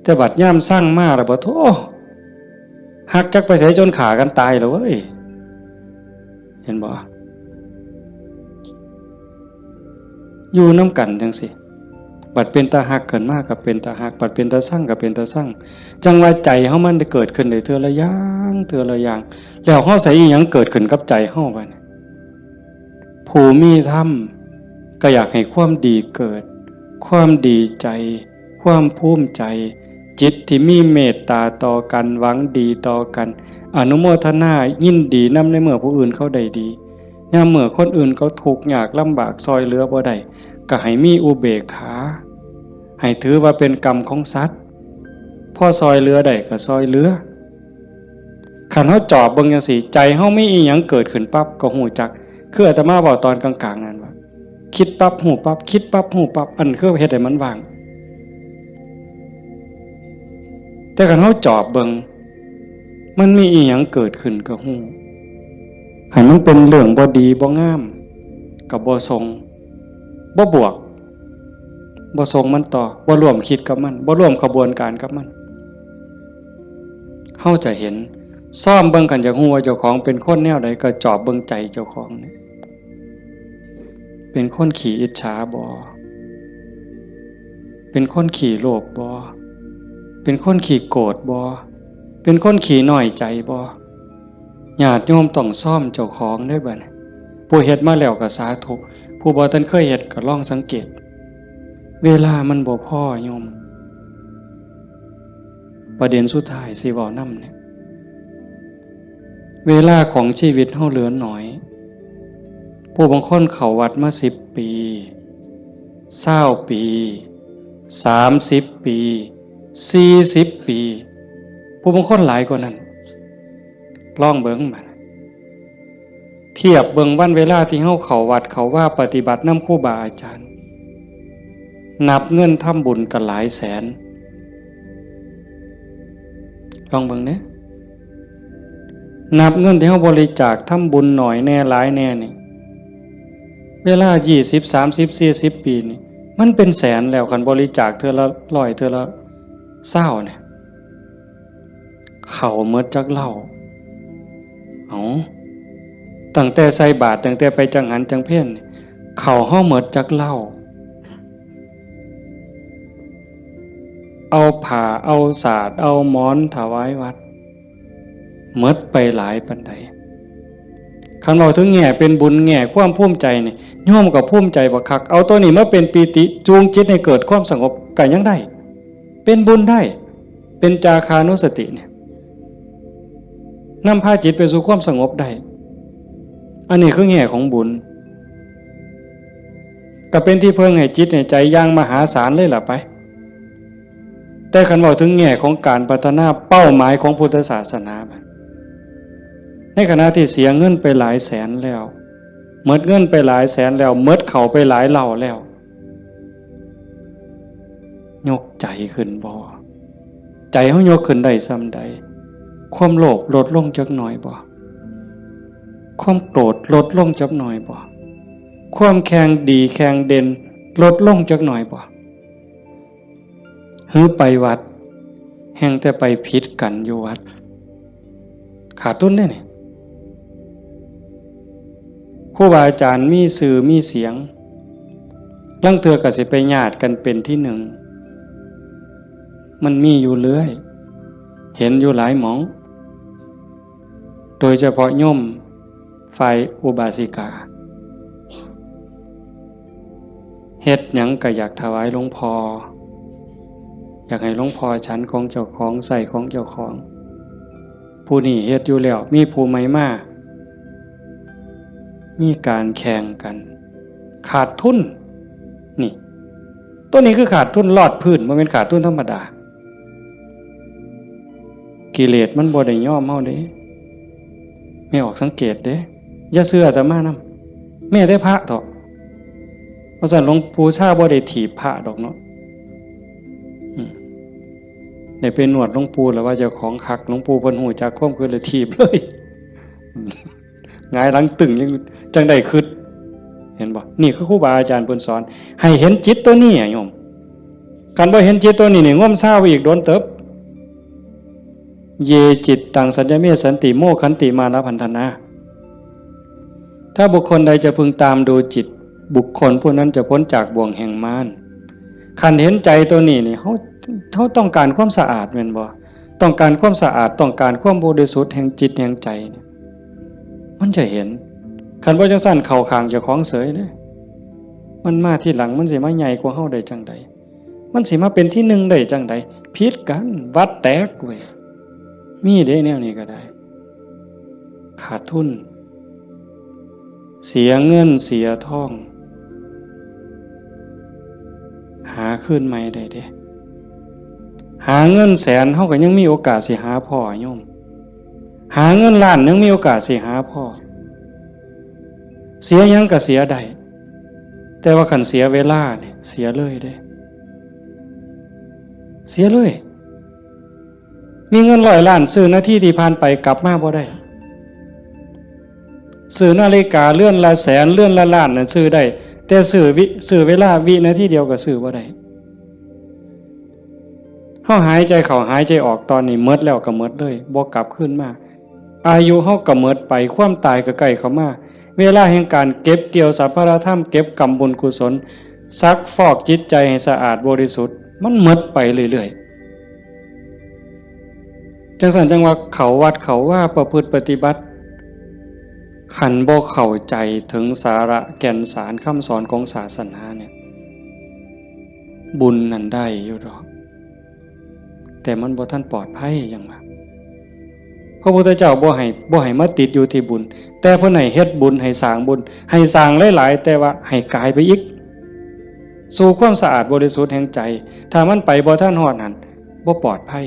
แต่บัดย่ำสร้างมาแล้วบ่โธ่หักจักไปใส่จนขากันตายแล้วเว้ยเห็นบ่อยู่น้ำกันจังสิบัดเป็นตาหักเกินมากกับเป็นตาหักบัดเป็นตาสั่งกับเป็นตาสั่งจังว่าใจเฮามันได้เกิดขึ้นได้เทื่อละอย่างเทื่อละอย่างแล้วเฮาใส่อีหยังเกิดขึ้นกับใจเฮาบัดนี้ผู้มีธรรมก็อยากให้ความดีเกิดความดีใจความภูมิใจจิตที่มีเมตตาต่อกันหวังดีต่อกันอนุโมทนายินดีนำในเมื่อผู้อื่นเขาได้ดียามเมื่อคนอื่นเขาทุกข์ยากลำบากซอยเหลือบ่ได้ก็ให้มีอุเบกขาให้ถือว่าเป็นกรรมของสัตว์พอซอยเหลือได้ก็ซอยเหลือคันเฮาจอบเบิ่งจังซี่ใจเฮามีอีหยังเกิดขึ้นปั๊บก็ฮู้จักคืออาตมาบอกตอนกลางๆนั่นว่าคิดปั๊บฮู้ปั๊บคิดปั๊บฮู้ปั๊บอันคือเฮ็ดให้มันว่างแต่คันเฮาจอบเบิ่งมันมีอีหยังเกิดขึ้นก็ฮู้ให้มันเป็นเรื่องบ่ดีบ่งามก็บ่ทรงบ่บวกบ่ทรงมันต่อบ่ร่วมคิดกับมันบ่ร่วมขบวนการกับมันเฮาจะเห็นซ่อมเบิ่งกันจากฮู้ว่าเจ้าของเป็นคนแนวใดก็จอบเบิ่งใจเจ้าของนี่เป็นคนขี้อิจฉาบ่เป็นคนขี้โลภบ่เป็นคนขี้โกรธบ่เป็นคนขี้น้อยใจบ่ญาติโยมต้องซ่อมเจ้าของได้บัดนี้ผู้เฮ็ดมาแล้วก็สาธุผู้บ่ทันเคยเฮ็ดก็ลองสังเกตเวลามันบ่พอโยมประเด็นสุดท้ายสิเว้านำเนี่ยเวลาของชีวิตเฮาเหลือน้อยผู้บางคนเข้าวัดมา10 ปี20 ปี30 ปี40 ปีผู้บางคนหลายกว่านั้นลองเบิ่งบัดเทียบเบิ่งวันเวลาที่เฮาเข้าวัดเข้าว่าปฏิบัตินำครูบาอาจารย์นับเงินทำบุญกันหลายแสนลองเบิ่งเด้นับเงินที่เฮาบริจาคทำบุญหน่อยแน่หลายแน่นี่เวลา20 30 40 ปีนี่มันเป็นแสนแล้วคันบริจาคเทื่อละ100เทื่อละ20เนี่ยเข้าหมดจักเหล้าตั้งแต่ใส่บาตรตั้งแต่ไปจังหันจังเพ่นเข้าเฮาหมดจักเหล้าเอาผ้าเอาสาดเอาหมอนถวายวัดหมดไปหลายปานใดคันเว้าถึงแง่เป็นบุญแง่ความภูมิใจนี่โยมก็ภูมิใจบักคักเอาตัวนี้มาเป็นปีติจูงจิตให้เกิดความสงบก็ยังได้เป็นบุญได้เป็นจาคานุสติเนี่ยนำพาจิตไปสู่ความสงบได้อันนี้คือแง่ของบุญก็เป็นที่เพิ่งให้จิตให้ใจอย่างมหาศาลเลยล่ะไปแต่คันเว้าถึงแง่ของการพัฒนาเป้าหมายของพุทธศาสนาในขณะที่เสียเงินไปหลายแสนแล้วหมดเงินไปหลายแสนแล้วหมดเข้าไปหลายเหล่าแล้วยกใจขึ้นบ่ใจเฮายกขึ้นได้ส่ำใดความโลภลดลงจักหน่อยบ่ความโกรธลดลงจักหน่อยบ่ความแข็งดีแข็งเด่นลดลงจักหน่อยบ่หือไปวัดแห่งแต่ไปผิดกันอยู่วัดขาดทุนได้นี่ครูบาอาจารย์มีสื่อมีเสียงลังเทื่อก็สิไปญาติกันเป็นที่หนึ่งมันมีอยู่เรื่อยเห็นอยู่หลายหมองโดยเฉพาะโยมฝ่ายอุบาสิกาเฮ็ดหยังก็อยากถวายหลวงพ่ออยากให้หลวงพ่อฉันของเจ้าของใส่ของเจ้าของผู้นี้เฮ็ดอยู่แล้วมีผู้ใหม่มามีการแข่งกันขาดทุนนี่ตัวนี้คือขาดทุนลอดพื้นบ่แม่นขาดทุนธรรมดากิเลสมันบ่ได้ยอมเฮาเด้ไม่ออกสังเกตเด้อย่าเชื่ออาตมานำ แม้แต่พระเถาะเพราะฉะนั้นหลวงปู่ชาบ่ได้ถีบพระดอกเนาะได้ไปหนวดหลวงปู่แล้วว่าเจ้าของคักหลวงปู่เพิ่นฮู้จักความคือเลยถีบเลยหงายหลังตึงยังจังได้คิดเห็นบ่นี่คือครูบาอาจารย์เพิ่นสอนให้เห็นจิตตัวนี้โยมคันบ่เห็นจิตตัวนี้นี่ง่มเศร้าอีกโดนเติบเยจิตตังสัญญเมสันติโมขันติมานะพันธนาถ้าบุคคลใดจะพึงตามดูจิตบุคคลผู้นั้นจะพ้นจากบ่วงแห่งมารคันเห็นใจตัวนี้นี่เขาต้องการความสะอาดแม่นบ่ต้องการความสะอาดต้องการความบริสุทธิ์แห่งจิตแห่งใจเนี่ยมันจะเห็นคันบ่จังซั่นเข้าข้างเจ้าของเสยเด้มันมาที่หลังมันสิมาใหญ่กว่าเฮาได้จังใดมันสิมาเป็นที่หนึ่งได้จังใดผิดกันวัดแตกเว้ยมีเด้แนวนี้ก็ได้ขาดทุนเสียเงินเสียทองหาคืนใหม่ได้เด้หาเงินแสนเฮาก็ยังมีโอกาสสิหาพ่อโยมหาเงินล้านยังมีโอกาสสิหาพ่อเสียยังก็เสียได้แต่ว่าคันเสียเวลาเนี่ยเสียเลยเด้เสียเลยมีเงิน100 ล้านซื้อนาทีที่ผ่านไปกลับมาบ่ได้ซื้อนาฬิกาเลื่อนละแสนเลื่อนละล้านน่ะซื้อได้แต่ซื้อเวลาวินาทีเดียวก็ซื้อบ่ได้เฮาหายใจเข้าหายใจออกตอนนี้หมดแล้วก็หมดเลยบ่กลับคืนมาอายุเฮาก็หมดไปความตายก็ใกล้เข้ามาเวลาแห่งการเก็บเกี่ยวสัพพะธรรมเก็บกรรมบุญกุศลซักฟอกจิตใจให้สะอาดบริสุทธิ์มันหมดไปเรื่อยๆจังซั่นจังว่าเขาวัดเขาว่าประพฤติปฏิบัติขันบ่เข้าใจถึงสาระแก่นสารคำสอนของศาสนาเนี่ยบุญนั้นได้อยู่ดอกแต่มันบ่ทันปลอดภัยอย่างว่าพระพุทธเจ้าบ่ให้มาติดอยู่ที่บุญแต่เพิ่นให้เฮ็ดบุญให้สร้างบุญให้สร้างหลายๆแต่ว่าให้กายไปอีกสู่ความสะอาดบริสุทธิ์แห่งใจถ้ามันไปบ่ทันฮอดนั้นบ่ปลอดภัย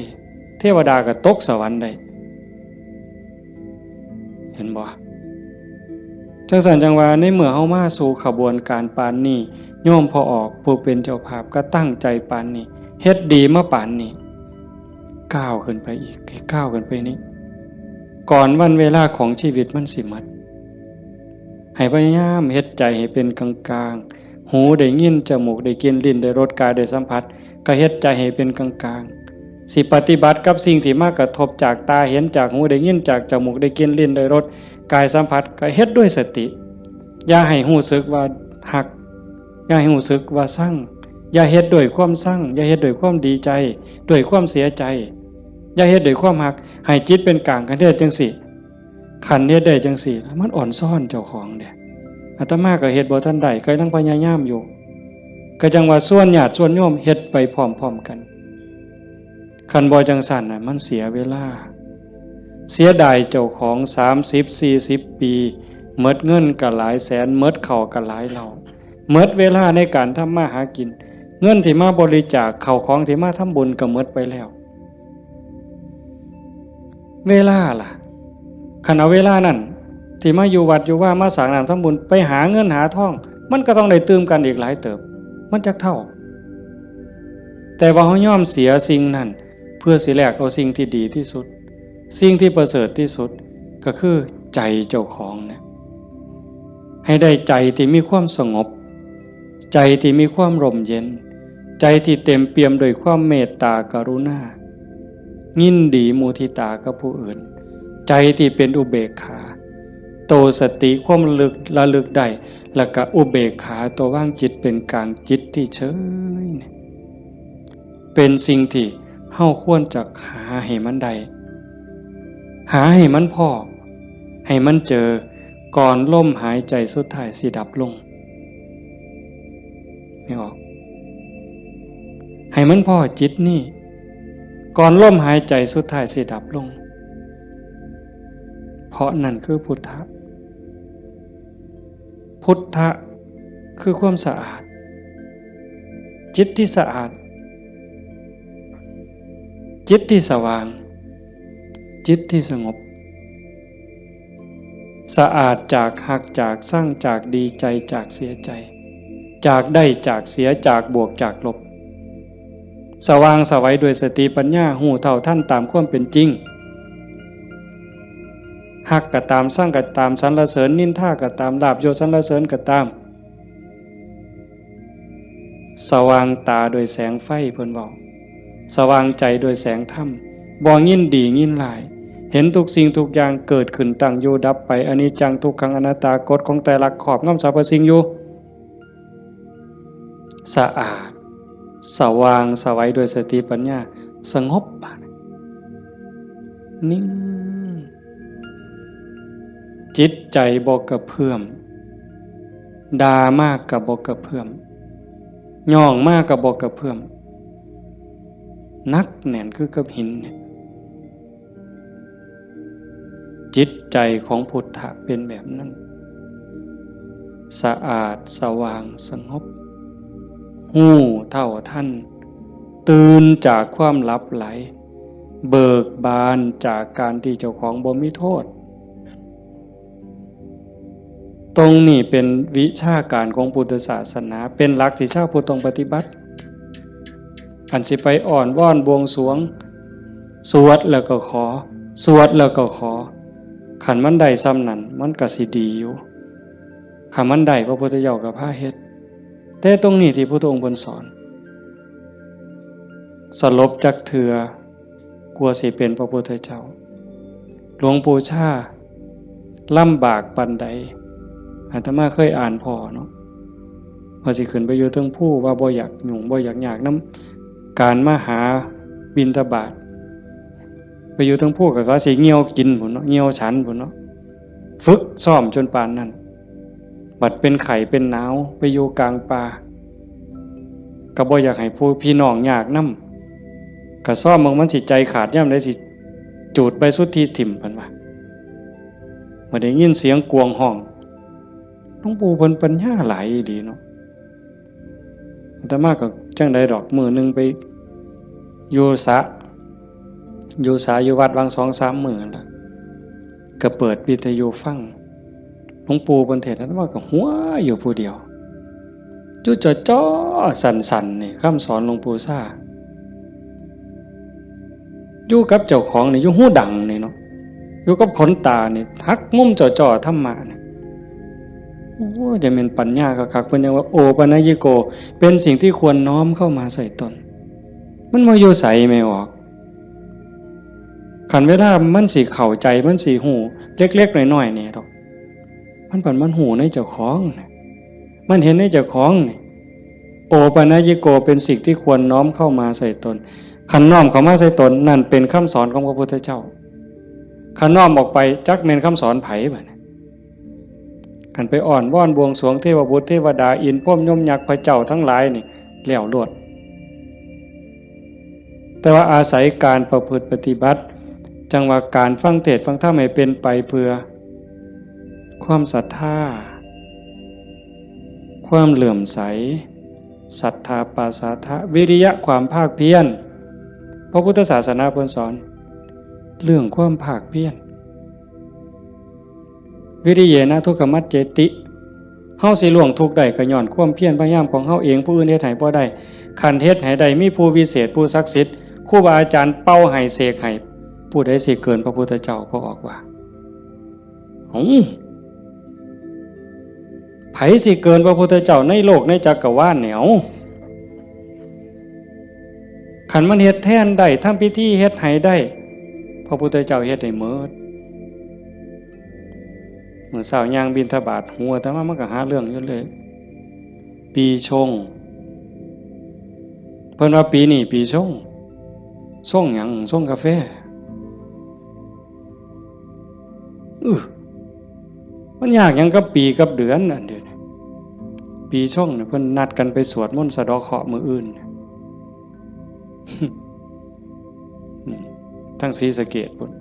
เทวดาก็ตกสวรรค์ได้เห็นบ่จังซั่นจังว่าในเมื่อเฮามาสู่ขบวนการปานนี้โยมพอออกผู้เป็นเจ้าภาพก็ตั้งใจปานนี้เฮ็ดดีมาปานนี้ก้าวขึ้นไปอีกก้าวขึ้นไปนี้ก่อนวันเวลาของชีวิตมันสิหมดให้พยายามเฮ็ดใจให้เป็นกลางๆหูได้ยินจมูกได้กลิ่นลิ้นได้รสกายได้สัมผัสก็เฮ็ดใจให้เป็นกลางๆสิปฏิบัติกับสิ่งที่มากระทบจากตาเห็นจากหูได้ยินจากจมูกได้กลิ่นลิ้นได้รสกายสัมผัสก็เฮ็ดด้วยสติอย่าให้รู้สึกว่าหักอย่าให้รู้สึกว่าสั่งอย่าเฮ็ดด้วยความสั่งอย่าเฮ็ดด้วยความดีใจด้วยความเสียใจอย่าเฮ็ดด้วยความหักให้จิตเป็นกลางกันเด้จังสิขันเฮ็ดได้จังสิมันอ่อนซ่อนเจ้าของเด้อาตมาก็เฮ็ดบ่ทันได้ก็ยังพยายามอยู่ก็จังว่าส่วนญาติส่วนโยมเฮ็ดไปพร้อมๆกันคันบ่จังซั่นน่ะมันเสียเวลาเสียดายเจ้าของ30-40 ปีหมดเงินก็หลายแสนหมดข้าวก็หลายเหล่าหมดเวลาในการทำมาหากินเงินที่มาบริจาคข้าวของที่มาทำบุญก็หมดไปแล้วเวลาล่ะคันเอาเวลานั้นที่มาอยู่วัดอยู่ว่ามาสร้างน้ำทำบุญไปหาเงินหาทองมันก็ต้องได้ตื่มกันอีกหลายเติบมันจักเท่าแต่ว่าเฮายอมเสียสิ่งนั้นเพื่อสิแลกเอาสิ่งที่ดีที่สุดสิ่งที่ประเสริฐที่สุดก็คือใจเจ้าของเนี่ยให้ได้ใจที่มีความสงบใจที่มีความร่มเย็นใจที่เต็มเปี่ยมด้วยความเมตตากรุณายินดีมุทิตากับผู้อื่นใจที่เป็นอุเบกขาโตสติความระลึกได้แล้วก็อุเบกขาตัวว่างจิตเป็นกลางจิตที่เฉยเป็นสิ่งที่เฮาควรจะหาให้มันได้หาให้มันพอให้มันเจอก่อนลมหายใจสุดท้ายสิดับลงไม่ออกให้มันพอจิตนี่ก่อนลมหายใจสุดท้ายสิดับลงเพราะนั่นคือพุทธะพุทธะคือความสะอาดจิตที่สะอาดจิตที่สว่างจิตที่สงบ สะอาดจากหักจากสร้างจากดีใจจากเสียใจจากได้จากเสียจากบวกจากลบสว่างสวัยด้วยสติปัญญาหูเท่าท่านตามความเป็นจริงหักก็ตามสร้างก็ตามสรรเสริญนินทาก็ตามลาภยศสรรเสริญก็ตามสว่างตาโดยแสงไฟเพิ่นบอกสว่างใจโดยแสงธรรมบ่ยินดียินร้ายเห็นทุกสิ่งทุกอย่างเกิดขึ้นตั้งอยู่ดับไปอนิจจังทุกขังอนัตตากฎของไตรลักษณ์ครอบงำสรรพสิ่งอยู่สะอาดสว่างสวัยด้วยสติปัญญาสงบนิ่งจิตใจบ่กระเพื่อมด่ามากกับบ่กระเพื่อมย่องมากกับบ่กระเพื่อมนักแน่นคือกับหินเนี่ยจิตใจของพุทธะเป็นแบบนั้นสะอาดสว่างสงบหูเท่าท่านตื่นจากความลับไหลเบิกบานจากการที่เจ้าของบ่มีโทษตรงนี้เป็นวิชาการของพุทธศาสนาเป็นหลักที่ชาวพุทธต้องปฏิบัติอันสิไปอ่อนว่อนบวงสรวงสวดแล้วก็ขอสวดแล้วก็ขอขันมันได้ซ้ำนั้นมันก็สิดีอยู่ขันมันได้พระพุทธเจ้าก็พาเฮ็ดแต่ตรงนี้ที่พระพุทธองค์เพิ่นสอนสลบจักเทื่อกลัวสิเป็นพระพุทธเจ้าหลวงปู่ชาลำบากปานใดอาตมาเคยอ่านพอเนาะว่าสิขึ้นไปอยู่เทิงภูว่าบ่อยากยุ่งบ่อยากยากนำการมาหาบิณฑบาตไปอยู่เทิงภูก็ว่าสิเหี่ยวกินพุ่นเนาะเหี่ยวฉันพุ่นเนาะฝึกซ้อมจนปานนั้นบัดเป็นไข้เป็นหนาวไปอยู่กลางป่าก็บ่อยากให้ผู้พี่น้องยากนำก็ซ้อมมันสิใจขาดยามใดสิจูดไปสุดที่ถิ่มเพิ่นว่าบ่ได้ยินเสียงกวงห้องหลวงปู่เพิ่นปัญญาหลายดีเนาะอาตมาก็จังได๋ดอกมื้อนึงไปอยู่อยู่วัดวัง 2-3 มื้อนั่นล่ะก็เปิดวิทยุฟังหลวงปู่เพิ่นเทศน์อาตมาก็หัวอยู่ผู้เดียวจุจ่อๆสั่นๆนี่คำสอนหลวงปู่ซ่าอยู่กับเจ้าของนี่อยู่หูดังนี่เนาะอยู่กับขนตานี่ทักงุ่มจ่อๆธรรมะนี่โอ้จะเป็นปัญญาคักๆเพิ่นยังว่าโอปนัญญิโกเป็นสิ่งที่ควรน้อมเข้ามาใส่ตนมันบ่อยู่ไสไม่ออกคันเวลามันสิเข้าใจมันสิฮู้เล็กๆน้อยๆนี่ดอกมันหูในเจ้าของมันเห็นในเจ้าของนี่โอปนัญญิโกเป็นสิ่งที่ควรน้อมเข้ามาใส่ตนคันน้อมเข้ามาใส่ตนนั่นเป็นคำสอนของพระพุทธเจ้าคันน้อมออกไปจักแม่นคำสอนไผบัดนี้คันไปอ่อนว่อนบวงสรวงเทวบุตรเทวดาอินพรหมยมยักษ์พระเจ้าทั้งหลายนี่แล้วโลดแต่ว่าอาศัยการประพฤติปฏิบัติจังว่าการฟังเทศน์ฟังธรรมให้เป็นไปเพื่อความศรัทธาความเหลื่อมใสศรัทธาปาสาทะวิริยะความภาคเพียรพระพุทธศาสนาเพิ่นสอนเรื่องความภาคเพียรวิริยะนะทุกขมัจเจติเฮาสิล่วงทุกข์ได้ก็ย้อนความเพียรพยายามของเฮาเองผู้อื่นเฮ็ดให้บ่ได้คันเฮ็ดให้ได้มีผู้วิเศษผู้ศักดิ์สิทธิ์ครูบาอาจารย์เป่าให้เสกให้ผู้ใดสิเกินพระพุทธเจ้าพระออกว่าไผสิเกินพระพุทธเจ้าในโลกในจักรวาลเนี่ยคันมันเฮ็ดแทนได้ทำพิธีเฮ็ดให้ได้พระพุทธเจ้าเฮ็ดให้หมดเมื่อเช้าย่างบิณฑบาตหัวแต่ว่ามันก็หาเรื่องอยู่เลยปีชงเพิ่นว่าปีนี้ปีชงหยังชงกาแฟมันยากหยังกับปีกับเดือนนั่นเด้อปีชงเนี่ยเพิ่นนัดกันไปสวดมนต์สะเดาะเคราะห์มื้ออื่นทั้งศรีสะเกษพุ่น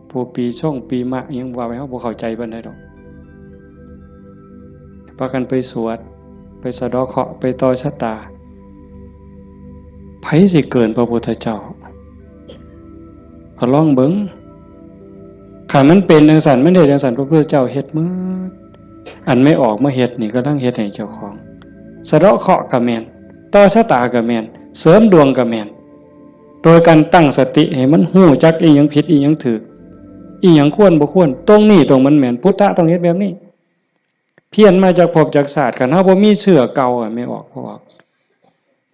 ผู้ปีชงปีมะยังว่าไว้เฮาบ่เข้าใจปานใดดอกพากันไปสวดไปสะเดาะเคราะห์ไปต่อชะตาไผสิเกินพระพุทธเจ้าก็ลองเบิ่ง ขันมันเป็นจังสันมันเฮ็ดจังสันพระพุทธเจ้าเฮ็ดมื้ออันไม่ออกมาเฮ็ดนี่ก็ต้องเฮ็ดให้เจ้าของสะเดาะเคราะห์ก็แม่นต่อชะตาก็แม่นเสริมดวงก็แม่นโดยการตั้งสติให้มันฮู้จักอีหยังผิดอีหยังถูกอีหยังควรบ่ควรตรงนี้ตรงมันแม่นพุทธะต้องเฮ็ดแบบนี้เพี้ยนมาจากภพจากศาสตร์คันเฮาบ่มีเชื่อเก่าไม่ออก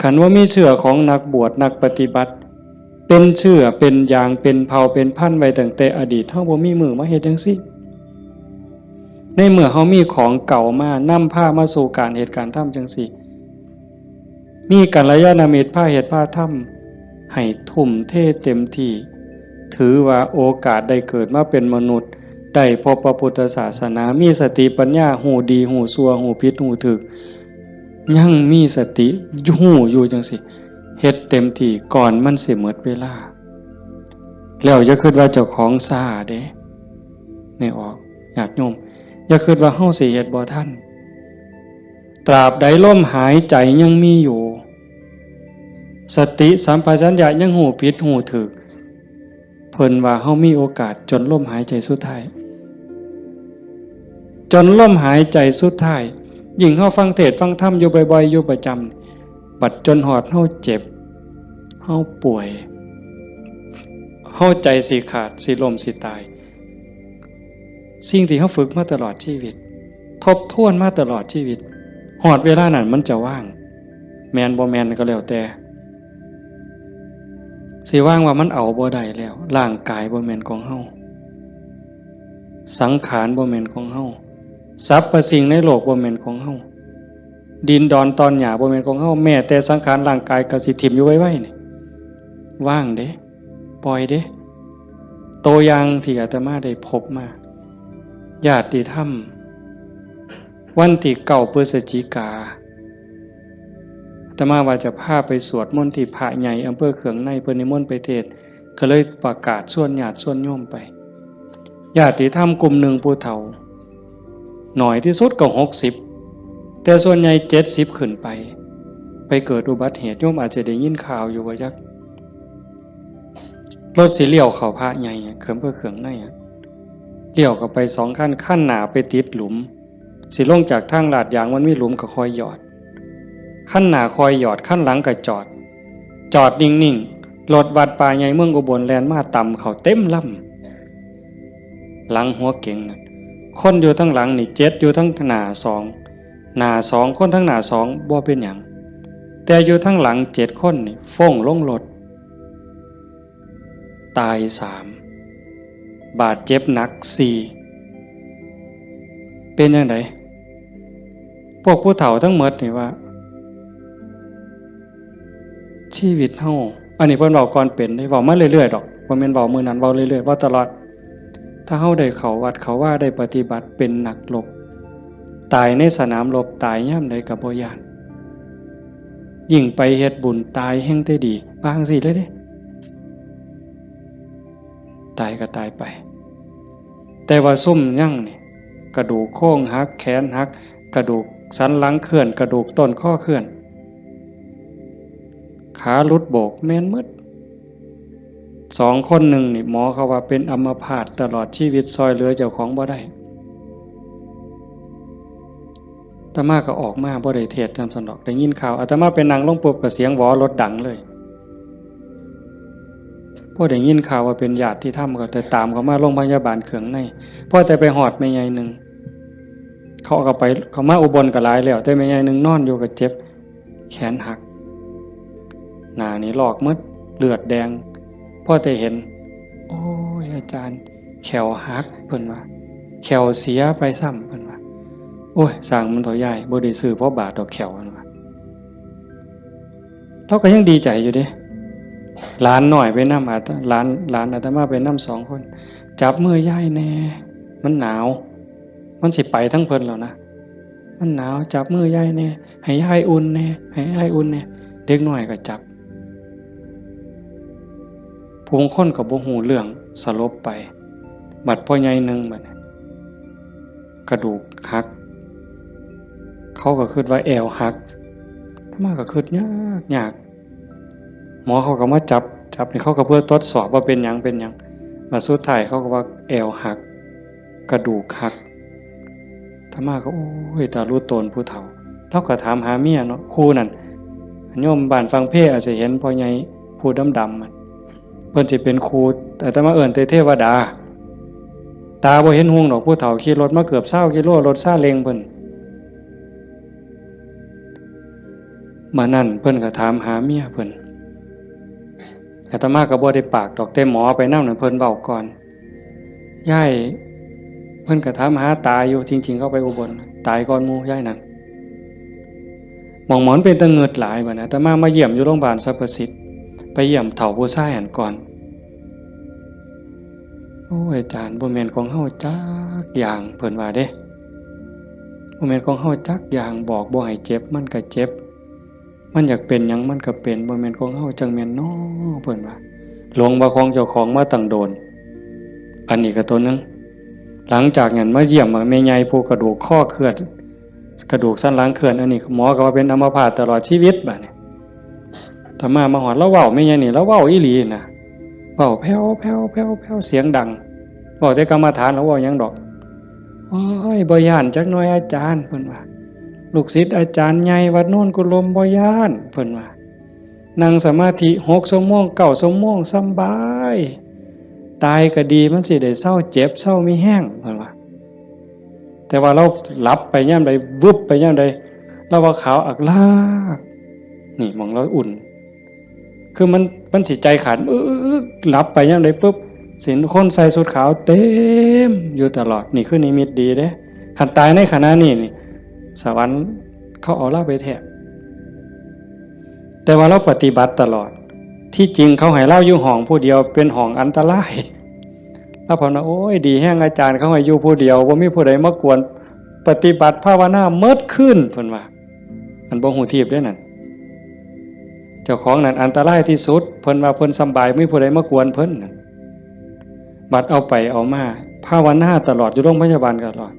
คันว่ามีเชื่อของนักบวชนักปฏิบัติเป็นเชื่อเป็นอย่างเป็นเผ่าเป็นพันธุ์ไว้ตั้งแต่อดีตเฮาบ่มีมือมาเฮ็ดจังซี่ในเมื่อเฮามีของเก่ามานำพามาสู่การเหตุการณ์ทำจังซี่มีกัลยาณมิตรพาเหตุพาทำให้ทุ่มเทเต็มที่ถือว่าโอกาสได้เกิดมาเป็นมนุษย์ได้พบพระพุทธศาสนามีสติปัญญาหูดีหูชั่วหูผิดหูถูกยังมีสติหูอยู่จังสิเฮ็ดเต็มที่ก่อนมันสิหมดเวลาแล้วอย่าคิดว่าเจ้าของซ่าเด้ไม่ออกญาติโยมอย่าคิดว่าเฮาสิเฮ็ดบ่ทันตราบใดลมหายใจยังมีอยู่สติสัมปชัญญะยังหูผิดหูถูกเพิ่นว่าเฮามีโอกาสจนลมหายใจสุดท้ายจนลมหายใจสุดท้ายยิ่งเฮาฟังเทศน์ฟังธรรมอยู่บ่อยๆอยู่ประจำบัดจนหอดเฮาเจ็บเฮาป่วยเฮาใจสิขาดสิล้มสิตายสิ่งที่เฮาฝึกมาตลอดชีวิตทบทวนมาตลอดชีวิตหอดเวลานั้นมันจะว่างแม่นบ่แม่นก็แล้วแต่สิว่างว่ามันเอาบ่ได้แล้วร่างกายบ่แม่นของเฮาสังขารบ่แม่นของเฮาสรรพสิ่งในโลกบ่แม่นของเฮาดินดอนตอนหญ้าบ่แม่นของเฮาแม้แต่สังขารร่างกายก็สิทิ่มอยู่ไว้ๆนี่ว่างเด้ปล่อยเด้ตัวอย่างที่อาตมาได้พบมาญาติธรรมวันที่9 พฤศจิกายนอาตมาว่าจะพาไปสวดมนต์ที่พระใหญ่อำเภอเขืองในเพิ่นนิมนต์ไปเทศน์ก็เลยประกาศชวนญาติชวนโยมไปญาติธรรมกลุ่มหนึ่งผู้เฒ่าหน่อยที่สุดก็60แต่ส่วนใหญ่70ขึ้นไปเกิดอุบัติเหตุโยมอาจจะได้ยินข่าวอยู่ว่าจักรถสิเลี้ยวเข้าพระใหญ่เขื่อนเพื่อเขื่องในเลี้ยวเข้าไป2ขั้นหน้าไปติดหลุมสิลงจากทางลาดยางมันมีหลุมก็คอยหยอดขั้นหน้าคอยหยอดขั้นหลังก็จอดนิ่งๆรถวัดป่าใหญ่เมืองอุบลแล่นมาต่ำเข้าเต็มลำหลังหัวเก๋งนั่นคนอยู่ทั้งหลังนี่7อยู่ทั้งหน้า2คนทั้งหน้า2บ่เป็นหยังแต่อยู่ทั้งหลัง7คนนี่ฟ้องลงรถตาย3บาดเจ็บหนัก4เป็นจังไดพวกผู้เฒ่าทั้งหมดนี่ว่าชีวิตเฮาอันนี้เพิ่นเว้าก่อนเป็นได้เว้ามาเรื่อยๆดอกบ่แม่นเว้ามื้อนั้นเว้าเรื่อยๆเว้าตลอดถ้าเฮาได้เข้าวัดเข้าว่าได้ปฏิบัติเป็นนักรบตายในสนามรบตายยามใดก็บ่ย้านยิ่งไปเฮ็ดบุญตายแห่งแต่ดีบางสิเลยเด้ตายก็ตายไปแต่ว่าซุ่มยั่งนี่กระดูกโค้งหักแขนหักกระดูกสันหลังเคลื่อนกระดูกต้นข้อเคลื่อนขาหลุดโบกแม่นหมด2คนหนึ่งนี่หมอเขาว่าเป็นอัมพาตตลอดชีวิตซอยเหลือเจ้าของบ่ได้อาตมาก็ออกมาบ่ได้เทศน์จำสนอกได้ยินข่าวอาตมาเป็นนางลงปุ๊บก็เสียงหวอรถดังเลยพอได้ยินข่าวว่าเป็นญาติที่ทำก็แต่ตามเขามาโรงพยาบาลเขืองในพอแต่ไปหอดแม่ใหญ่นึงเขาก็ไปเขามาอุบลก็หลายแล้วแต่แม่ใหญ่นึงนอนอยู่ก็เจ็บแขนหักหน้านี่ลอกหมดเลือดแดงพอแต่เห็นโอ้ยอาจารย์แขวหักเพิ่นว่าแขวเสียไปซ้ำเพิ่นว่าโอ้ยสร้างมันเถาใหญ่บ่ได้ซื้อเพราะบาทดอกแขวเพิ่นว่าเราก็ยังดีใจอยู่เด้หลานหน่อยไปนำหลานอาตมาไปนำ2คนจับมือยายแน่มันหนาวมันสิไปทั้งเพิ่นแล้วนะมันหนาวจับมือยายแน่ให้ยายอุ่นแน่ให้ยายอุ่นแน่เด็กน้อยก็จับผู้คนก็บ่ฮู้เรื่องสลบไปบัดพ่อใหญ่นึงบัดกระดูกหักเขาก็คิดว่าแอวหักถ้ามาก็คิดยากหมอเขาก็มาจับนี่เขาก็เพื่อทดสอบว่าเป็นหยัง มาสุดท้ายเขาก็ว่าแอวหักกระดูกหักธรรมาก็โอ้ยตารู้ตนผู้เฒ่าเราก็ถามหาเมียเนาะครูนั่นโยมบ้านฟังเพลอาจจะเห็นพ่อใหญ่ผู้ดำๆมันเพิ่นสิเป็นครูแต่ตมาเอิ้นแต่เทวดาตาบ่เห็นห่วงดอกผู้เฒ่าขี่รถมาเกือบ20กิโลรถซาเล้งเพิ่นมานั่นเพิ่นก็ถามหาเมียเพิ่นอาตมาก็บ่ได้ปากดอกแต่หมอไปนำนั่นเพิ่นเว้าก่อนยายเพิ่นก็ถามหาตาอยู่จริงๆเขาไปอุบลตายก่อนหมู่ยายนั่นหมอนเป็นตะเงิดหลายบัดนะอาตมาเยี่ยมอยู่โรงพยาบาลสรรพสิทธิ์ไปเยี่ยมเฒ่าผู้ชายหันก่อนโอ้ยอาจารย์บ่แม่นของเฮาจักอย่างเพิ่นว่าเด้บ่แม่นของเฮาจักอย่างบอกบ่ให้เจ็บมันก็เจ็บมันอยากเป็นหยังมันก็เป็นบ่แม่นของเฮาจังแม่นน้อเพิ่นว่าหลงว่าของเจ้าของมาตั้งโดนอันนี้ก็ตัวนึงหลังจากนั้นมาเยี่ยมแม่ใหญ่ผู้กระดูกข้อเคลื่อนกระดูกสันหลังเคลื่อนอันนี้หมอก็ว่าเป็นอัมพาตตลอดชีวิตบัดนี้ถ้ามาฮอดแล้วเว้าแม่ใหญ่นี่แล้วเว้าอีหลีน่ะเว้าแผ่วๆๆๆเสียงดังเว้าแต่กรรมฐานแล้วเว้าหยังดอกโอ้ยบ่ย้านจักหน่อยอาจารย์เพิ่นว่าลูกศิษย์อาจารย์ใหญ่วัดโน่นกุลมบ่ย้านเพิ่นว่านั่งสมาธิ6ชั่วโมง9ชั่วโมงสำบายตายก็ดีมันสิได้เศร้าเจ็บเศร้ามีแห้งเพิ่นว่าแต่ว่าเราหลับไปยามใดวึบไปยามใดเราว่าขาวอักลากนี่มองเราอุ่นคือมันสิใจขาดหลับไปยามใดปุ๊บสิคนใส่ชุดขาวเต็มอยู่ตลอดนี่คือนิมิตดีเด้คันตายในขณะนี้นี่สวรรค์เขาเอาเราไปแทบแต่ว่าเราปฏิบัติตลอดที่จริงเขาให้เราอยู่ห้องผู้เดียวเป็นห้องอันตรายแล้วพอนะโอ้ยดีแห้งอาจารย์เขาให้อยู่ผู้เดียวบ่มีผู้ใดมากวนปฏิบัติภาวนาเมิดขึ้นเพิ่นว่าอันบ่ฮู้ทิพย์เด้นั่นเจ้าของนั่นอันตรายที่สุดเพิ่นว่าเพิ่นสำบายไม่มีผู้ใดมากวนเพิ่นนั่นบัดเอาไปเอามาภาวนาตลอดอยู่โรงพยาบาลตลอด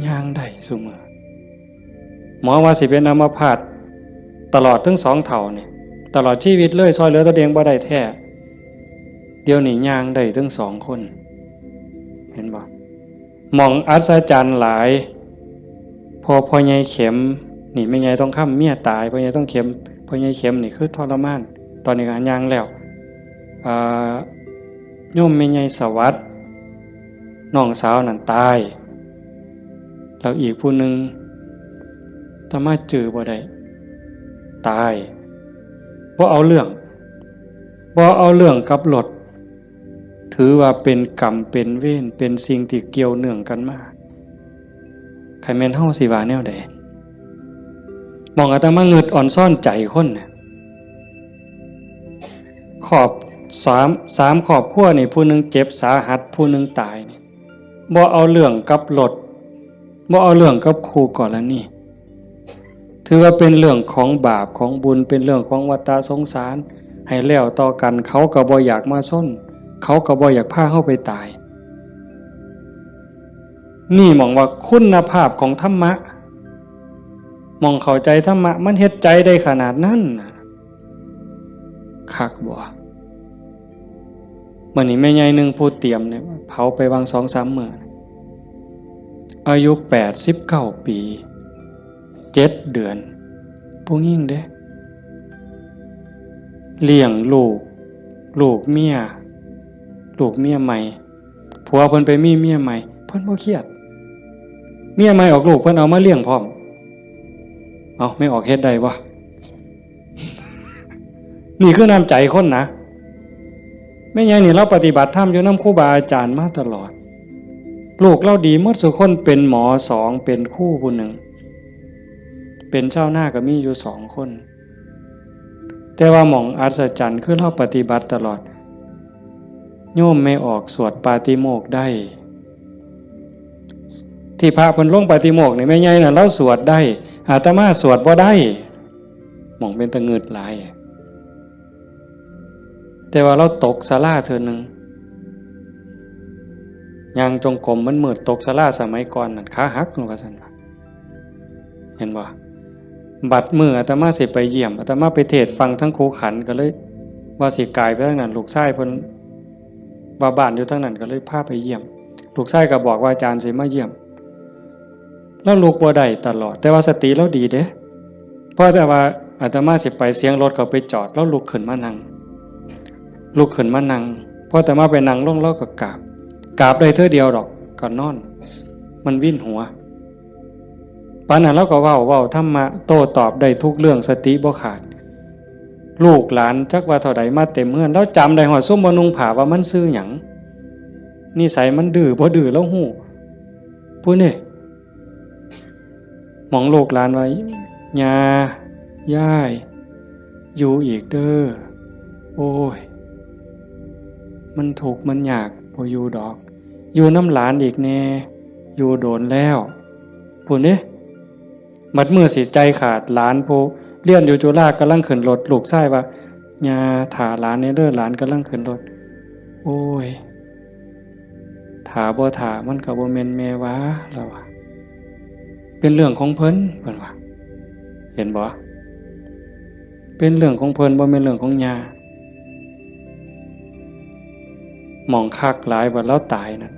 ย่างได้ซุมื้อหมอว่าสิเป็นอัมพาตตลอดทั้ง2เท่านี่ตลอดชีวิตเลยซอยเหลือตัวเองบ่ได้แท้เดี๋ยวนี้ย่างได้ทั้ง2คนเห็นบ่มองอัศจรรย์หลายพอใหญ่เข็มนี่แม่ใหญ่ต้องค้ำเมียตายพ่อใหญ่ต้องเข็มพ่อใหญ่เข็มนี่คือทรมานตอนนี้ก็ย่างแล้วโยมแม่ใหญ่สวัสดิ์น้องสาวนั่นตายแล้วอีกผู้นึงถ้ามาเจอบ่ได้ตายบ่เอาเรื่องกับรถถือว่าเป็นกรรมเป็นเวรเป็นสิ่งที่เกี่ยวเนื่องกันมาใครแม่นเฮาสิว่าแนวใดมองอาตมาเงิดอ่อนซ่อนใจคนน่ะขอบ3ครอบครัวนี่ผู้นึงเจ็บสาหัสผู้นึงตายนี่บ่เอาเรื่องกับรถบ่เอาเรื่องกับครูกรณีถือว่าเป็นเรื่องของบาปของบุญเป็นเรื่องของวัฏสงสารให้แล้วต่อกันเขาก็บ่อยากมาซ่อนเขาก็บ่อยากพาเฮาไปตายนี่มองว่าคุณภาพของธรรมะมองเข้าใจธรรมะมันเฮ็ดใจได้ขนาดนั้นคักบ่มื้อนี้แม่ใหญ่นึงผู้เตรียมเนี่ยเผาไปวาง 2-3 มื้ออายุ89 ปี7 เดือนผู้หญิงเด้เลี้ยงลูกเมียใหม่ผัวเพิ่นไปมีเมียใหม่เพิ่นบ่เครียดเมียใหม่ออกลูกเพิ่นเอามาเลี้ยงพร้อมเอาไม่ออกเฮ็ดได้บ่ นี่คือน้ำใจคนนะแม่ใหญ่นี่เราปฏิบัติธรรมอยู่นำครูบาอาจารย์มาตลอดลูกเราดีหมดทุกคนเป็นหมอ2เป็นครูผู้หนึ่งเป็นเจ้าหน้าก็มีอยู่2คนแต่ว่าหม่องอัศจรรย์คือเราปฏิบัติตลอดโยมไม่ออกสวดปาติโมกข์ได้ที่พระเพิ่นลงปาติโมกข์นี่แม่ใหญ่น่ะเราสวดได้อาตมาสวดบ่ได้หม่องเป็นตะงึดหลายแต่ว่าเราตกศาลาเทื่อนึงย่างจงกรมมันมืดตกศาลาสมัยก่อนนั่นขาหักว่าซั่นเห็นบ่บัดมื้ออาตมาสิไปเยี่ยมอาตมาไปเทศน์ฟังทั้งครูขันก็เลยว่าสิกายไปทางนั้นลูกชายเพิ่น ว่าบ้านอยู่ทั้งนั้นก็เลยพาไปเยี่ยมลูกชายก็บอกว่าอาจารย์สิมาเยี่ยมแล้วลูกบ่ได้ตลอดแต่ว่าสติเราดีเด้เพราะแต่ว่าอาตมาสิไปเสียงรถเขาไปจอดแล้วลุกขึ้นมานั่งพอแต่มาไปนั่งลงแล้วก็กราบได้เท่าเดียวดอกก็นอนมันวิ่นหัวปานนั้นเราก็เว้าธรรมะโต้ตอบได้ทุกเรื่องสติบ่ขาดลูกหลานจักว่าเท่าใดมาเต็มเฮือนแล้วจำได้ฮอดซุมบ่นุ่งผ้าว่ามันชื่อหยังนิสัยมันดื้อบ่ดื้อแล้วฮู้ผู้นี่หมองลูกหลานไว้ย่าย่ายอยู่อีกเด้อโอ้ยมันทุกข์มันยากบ่อยู่ดอกอยู่น้ำหลานอีกแน่อยู่โดนแล้วผู้นี่มัดมือสิใจขาดหลานผู้เรียนอยู่จุฬากำลังขึ้นรถลูกชายว่าย่าถ่าหลานเนี่ยเด้อหลานกำลังขึ้นรถโอ้ยถ่าบ่ถ่ามันก็บ่แม่นแม่วะแล้วว่าเป็นเรื่องของเพิ่นว่าเห็นบ่เป็นเรื่องของเพิ่นบ่แม่นเรื่องของย่าหมองคักหลายว่าแล้วตายนั่น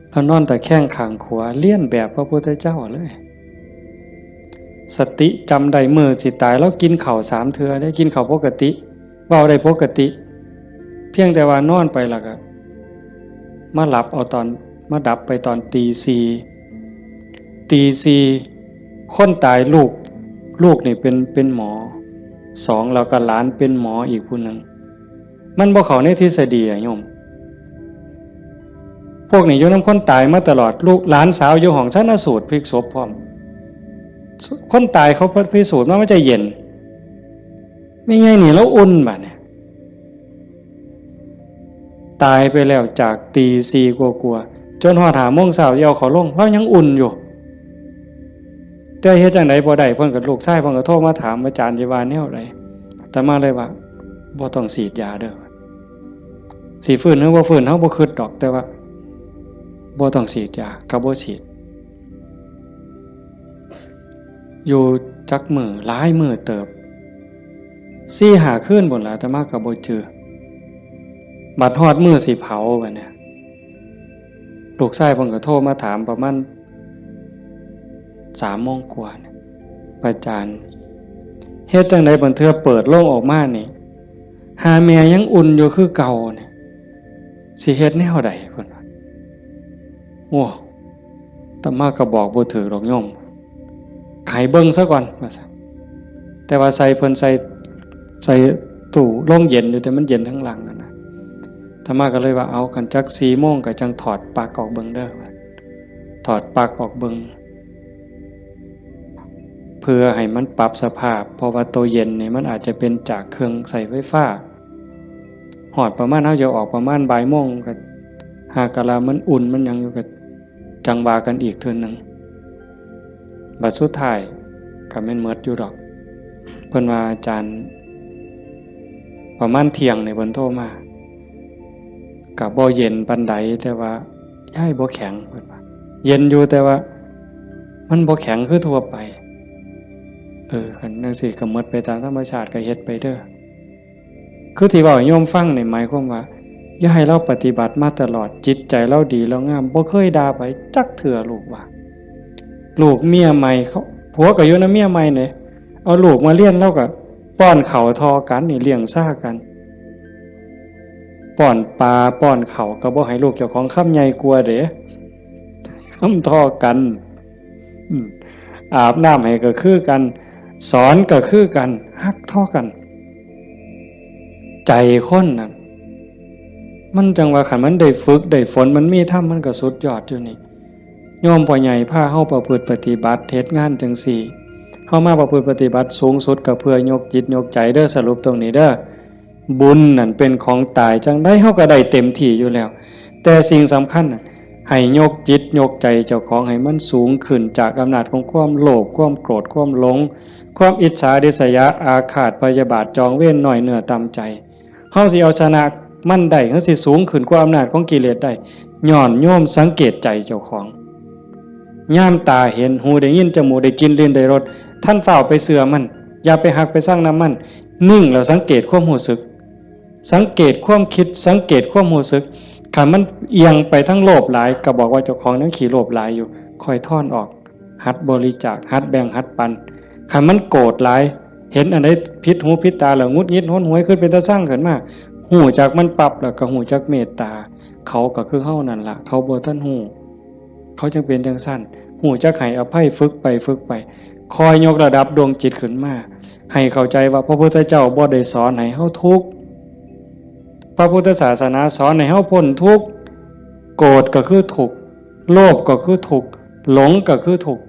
แล้วนอนแต่แข้งข้างขวาเลียนแบบพระพุทธเจ้าเลยสติจำได้มือสิตายแล้วกินข้าว3เทื่อได้กินข้าวปกติเว้าได้ปกติเพียงแต่ว่านอนไปแล้วก็มาหลับเอาตอนมาดับไปตอนตี 4คนตายลูกนี่เป็นหมอ2แล้วก็หลานเป็นหมออีกผู้นึงมันบ่เข้าในทฤษฎีอะโยมพวกนี้อยู่นำคนตายมาตลอดลูกหลานสาวอยู่ห้องชันสูตรพลิกศพพร้อมคนตายเขาพิสูจน์ว่ามันจะเย็นไม่ไงนี่แล้วอุ่นบัดเนี่ยตายไปแล้วจากตี 4กว่าๆจนฮอด 5 โมงเช้าเอาเขาลงแล้วยังอุ่นอยู่แต่เฮ็ดจังได๋บ่ได้เพิ่นก็ลูกชายเพิ่นก็โทรมาถามอาจารย์สิว่าแนวใดแต่มาเลยว่าบ่ต้องฉีดยาเด้อสิฟื้นหรือบ่ฟื้นเฮาบ่คิดดอกแต่ว่าบ่ต้องฉีดยาก็บ่ฉีดอยู่จักมือหลายมือเติบ4-5 คืนพุ่นล่ะแต่มาก็บ่เจอบัดฮอดมื้อสิเผาบัดเนี่ยลูกชายเพิ่นก็โทรมาถามประมาณ3 โมงกว่าเนี่ยอาจารย์เฮ็ดจังได๋บัดเทื่อเปิดโลงออกมานี่หาแม่ยังอุ่นอยู่คือเก่าเนี่ยสิเฮ็ดแนวใดเพิ่นว่าโอ้อาตมาก็บอกบ่ถูกดอกโยมไขเบิ่งซะก่อนว่าซั่นแต่ว่าใส่เพิ่นใส่ตู้โรงเย็นอยู่แต่มันเย็นทั้งหลังนะอาตมาก็เลยว่าเอากันจัก 4 โมงก็จังถอดปลั๊กออกเบิ่งเด้อถอดปลั๊กออกเบิ่งเพื่อให้มันปรับสภาพเพราะว่าตัวเย็นนี่มันอาจจะเป็นจากเครื่องใส่ไฟฟ้าหอดประมาณเฮาจะออกประมาณบ่ายโมงก็หากะลามันอุ่นมันยังอยู่ก็จังว่ากันอีกเทื่อนึงบัดสุดท้ายก็แม่นหมดอยู่ดอกเพิ่นว่าอาจารย์ประมาณเที่ยงนี่เพิ่นโทรมาก็บ่เย็นปานใดแต่ว่าย้ายบ่แข็งเพิ่นว่าเย็นอยู่แต่ว่ามันบ่แข็งคือทั่วไปคันจังซี่ก็หมดไปตามธรรมชาติก็เฮ็ดไปเด้อคือที่เว้าให้โยมฟังนี่หมายความว่าอย่าให้เราปฏิบัติมาตลอดจิตใจเราดีแล้วงามบ่เคยด่าไผจักเทื่อลูกว่าลูกเมียใหม่เขาผัวก็อยู่นำเมียใหม่นี่เอาลูกมาเลี้ยงแล้วก็ป้อนข้าวทอกันนี่เลี้ยงซ่ากันป้อนปลาป้อนข้าวก็บ่ให้ลูกเจ้าของคำใหญ่กลัวเด้คำทอกันอาบน้ำให้ก็คือกันสอนก็คือกันฮักทอกันใจคนน่ะมันจังว่าคันมันได้ฝึกได้ฝนมันมีธรรมมันก็สุดยอดอยู่นี่โยมพ่อใหญ่พาเฮาประพฤติปฏิบัติเฮ็ดงานจังซี่เฮามาประพฤติปฏิบัติสูงสุดก็เพื่อยกจิตยกใจเด้อสรุปตรงนี้เด้อบุญนั่นเป็นของตายจังได๋เฮาก็ได้เต็มที่อยู่แล้วแต่สิ่งสำคัญน่ะให้ยกจิตยกใจเจ้าของให้มันสูงขึ้นจากอำนาจของความโลภความโกรธความหลงความอิจฉาริษยาอาฆาตพยาบาทจองเวรน้อยเนื้อต่ำใจเฮาสิเอาชนะมันได้เฮาสิสูงขึ้นกว่าอำนาจของกิเลสได้ย้อนโยมสังเกตใจเจ้าของย่ามตาเห็นหูได้ยินจมูกได้กินลิ้นได้รสท่านเฝ้าไปเสื่อมันอย่าไปหักไปสร้างน้ำมันนิ่งแล้วสังเกตความรู้สึก สังเกตความคิดสังเกตความรู้สึกถ้ามันเอียงไปทั้งโลภหลายก็บอกว่าเจ้าของนั้นขี้โลภหลายอยู่ค่อยถอนออกหัดบริจาคหัดแบ่งหัดปันถ้ามันโกรธหลายเห็นอันใดผิดหูผิดตาแล้วงุดงิดห้นหวยขึ้นเป็นตาสร้างขึ้นมาหูจากมันปรับแล้วก็หูจากเมตตาเขาก็คือเฮานั่นล่ะเขาบ่ทันหูเขาจึงเป็นจังซั่นหูจักให้อภัยฝึกไปคอยยกระดับดวงจิตขึ้นมาให้เข้าใจว่าพระพุทธเจ้าบ่ได้สอนให้เฮาทุกข์พระพุทธศาสนาสอนให้เฮาพ้นทุกข์โกรธก็คือทุกข์โลภก็คือทุกข์หลงก็คือทุกข์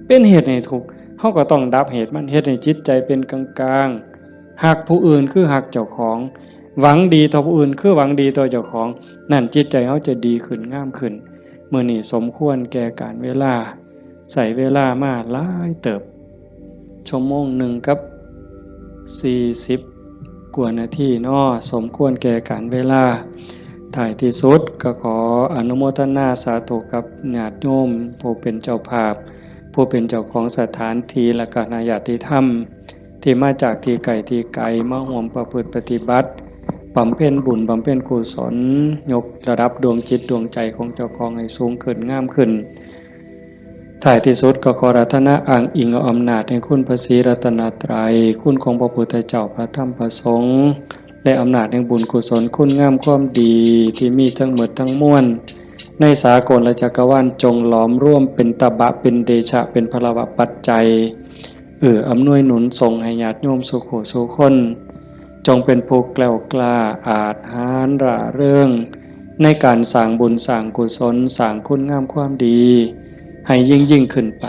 เป็นเหตุให้ทุกข์เฮาก็ต้องดับเหตุมันเฮ็ดให้จิตใจเป็นกลางๆฮักผู้อื่นคือฮักเจ้าของหวังดีต่อผู้อื่นคือหวังดีต่อเจ้าของนั่นจิตใจเฮาจะดีขึ้นงามขึ้นมื้อนี้สมควรแก่การเวลาใส่เวลามาหลายเติบชั่วโมงหนึ่งกับ40กว่านาทีเนาะสมควรแก่การเวลาท้ายที่สุดก็ขออนุโมทนาสาธุกับญาติโยมผู้เป็นเจ้าภาพผู้เป็นเจ้าของสถานที่และก็ญาติธรรมที่มาจากที่ไกลมาร่วมประพฤติปฏิบัติบำเพ็ญบุญบำเพ็ญกุศลยกระดับดวงจิตดวงใจของเจ้าของให้สูงขึ้นงามขึ้นท้ายที่สุดก็ขออาราธนาอ้างอิงเอาอำนาจแห่งคุณพระศรีรัตนตรัยคุณของพระพุทธเจ้าพระธรรมพระสงฆ์และอำนาจแห่งบุญกุศลคุณงามความดีที่มีทั้งหมดทั้งมวลในสากลและจักรวาลจงหลอมร่วมเป็นตบะเป็นเดชะเป็นพลวะปัจจัยอำนวยหนุนส่งให้ญาติโยมสุขสุขคนจงเป็นผู้แกล้วกล้าอาจหาญร่าเริงในการสร้างบุญสร้างกุศลสร้างคุณงามความดีให้ยิ่งขึ้นไป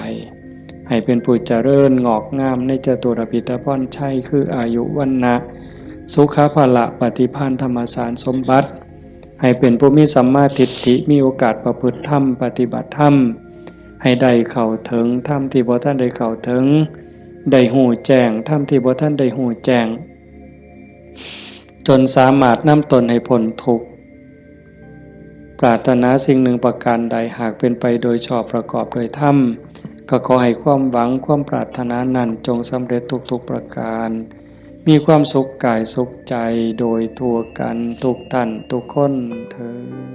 ให้เป็นผู้เจริญงอกงามในจตุรพิธพรชัยคืออายุวรรณะสุขภาละปฏิภาณธรรมสารสมบัติให้เป็นผู้มีสัมมาทิฏฐิมีโอกาสประพฤติธรรมปฏิบัติธรรมให้ได้เข้าถึงธรรมที่บ่ทันได้เข้าถึงได้หูแจ้งธรรมที่บ่ทันได้หูแจ้งจนสามารถนำตนให้พ้นทุกข์ปรารถนาสิ่งหนึ่งประการใดหากเป็นไปโดยชอบประกอบโดยธรรมก็ขอให้ความหวังความปรารถนานั้นจงสำเร็จทุกๆประการมีความสุขกายสุขใจโดยทั่วกันทุกท่านทุกคนเทอญ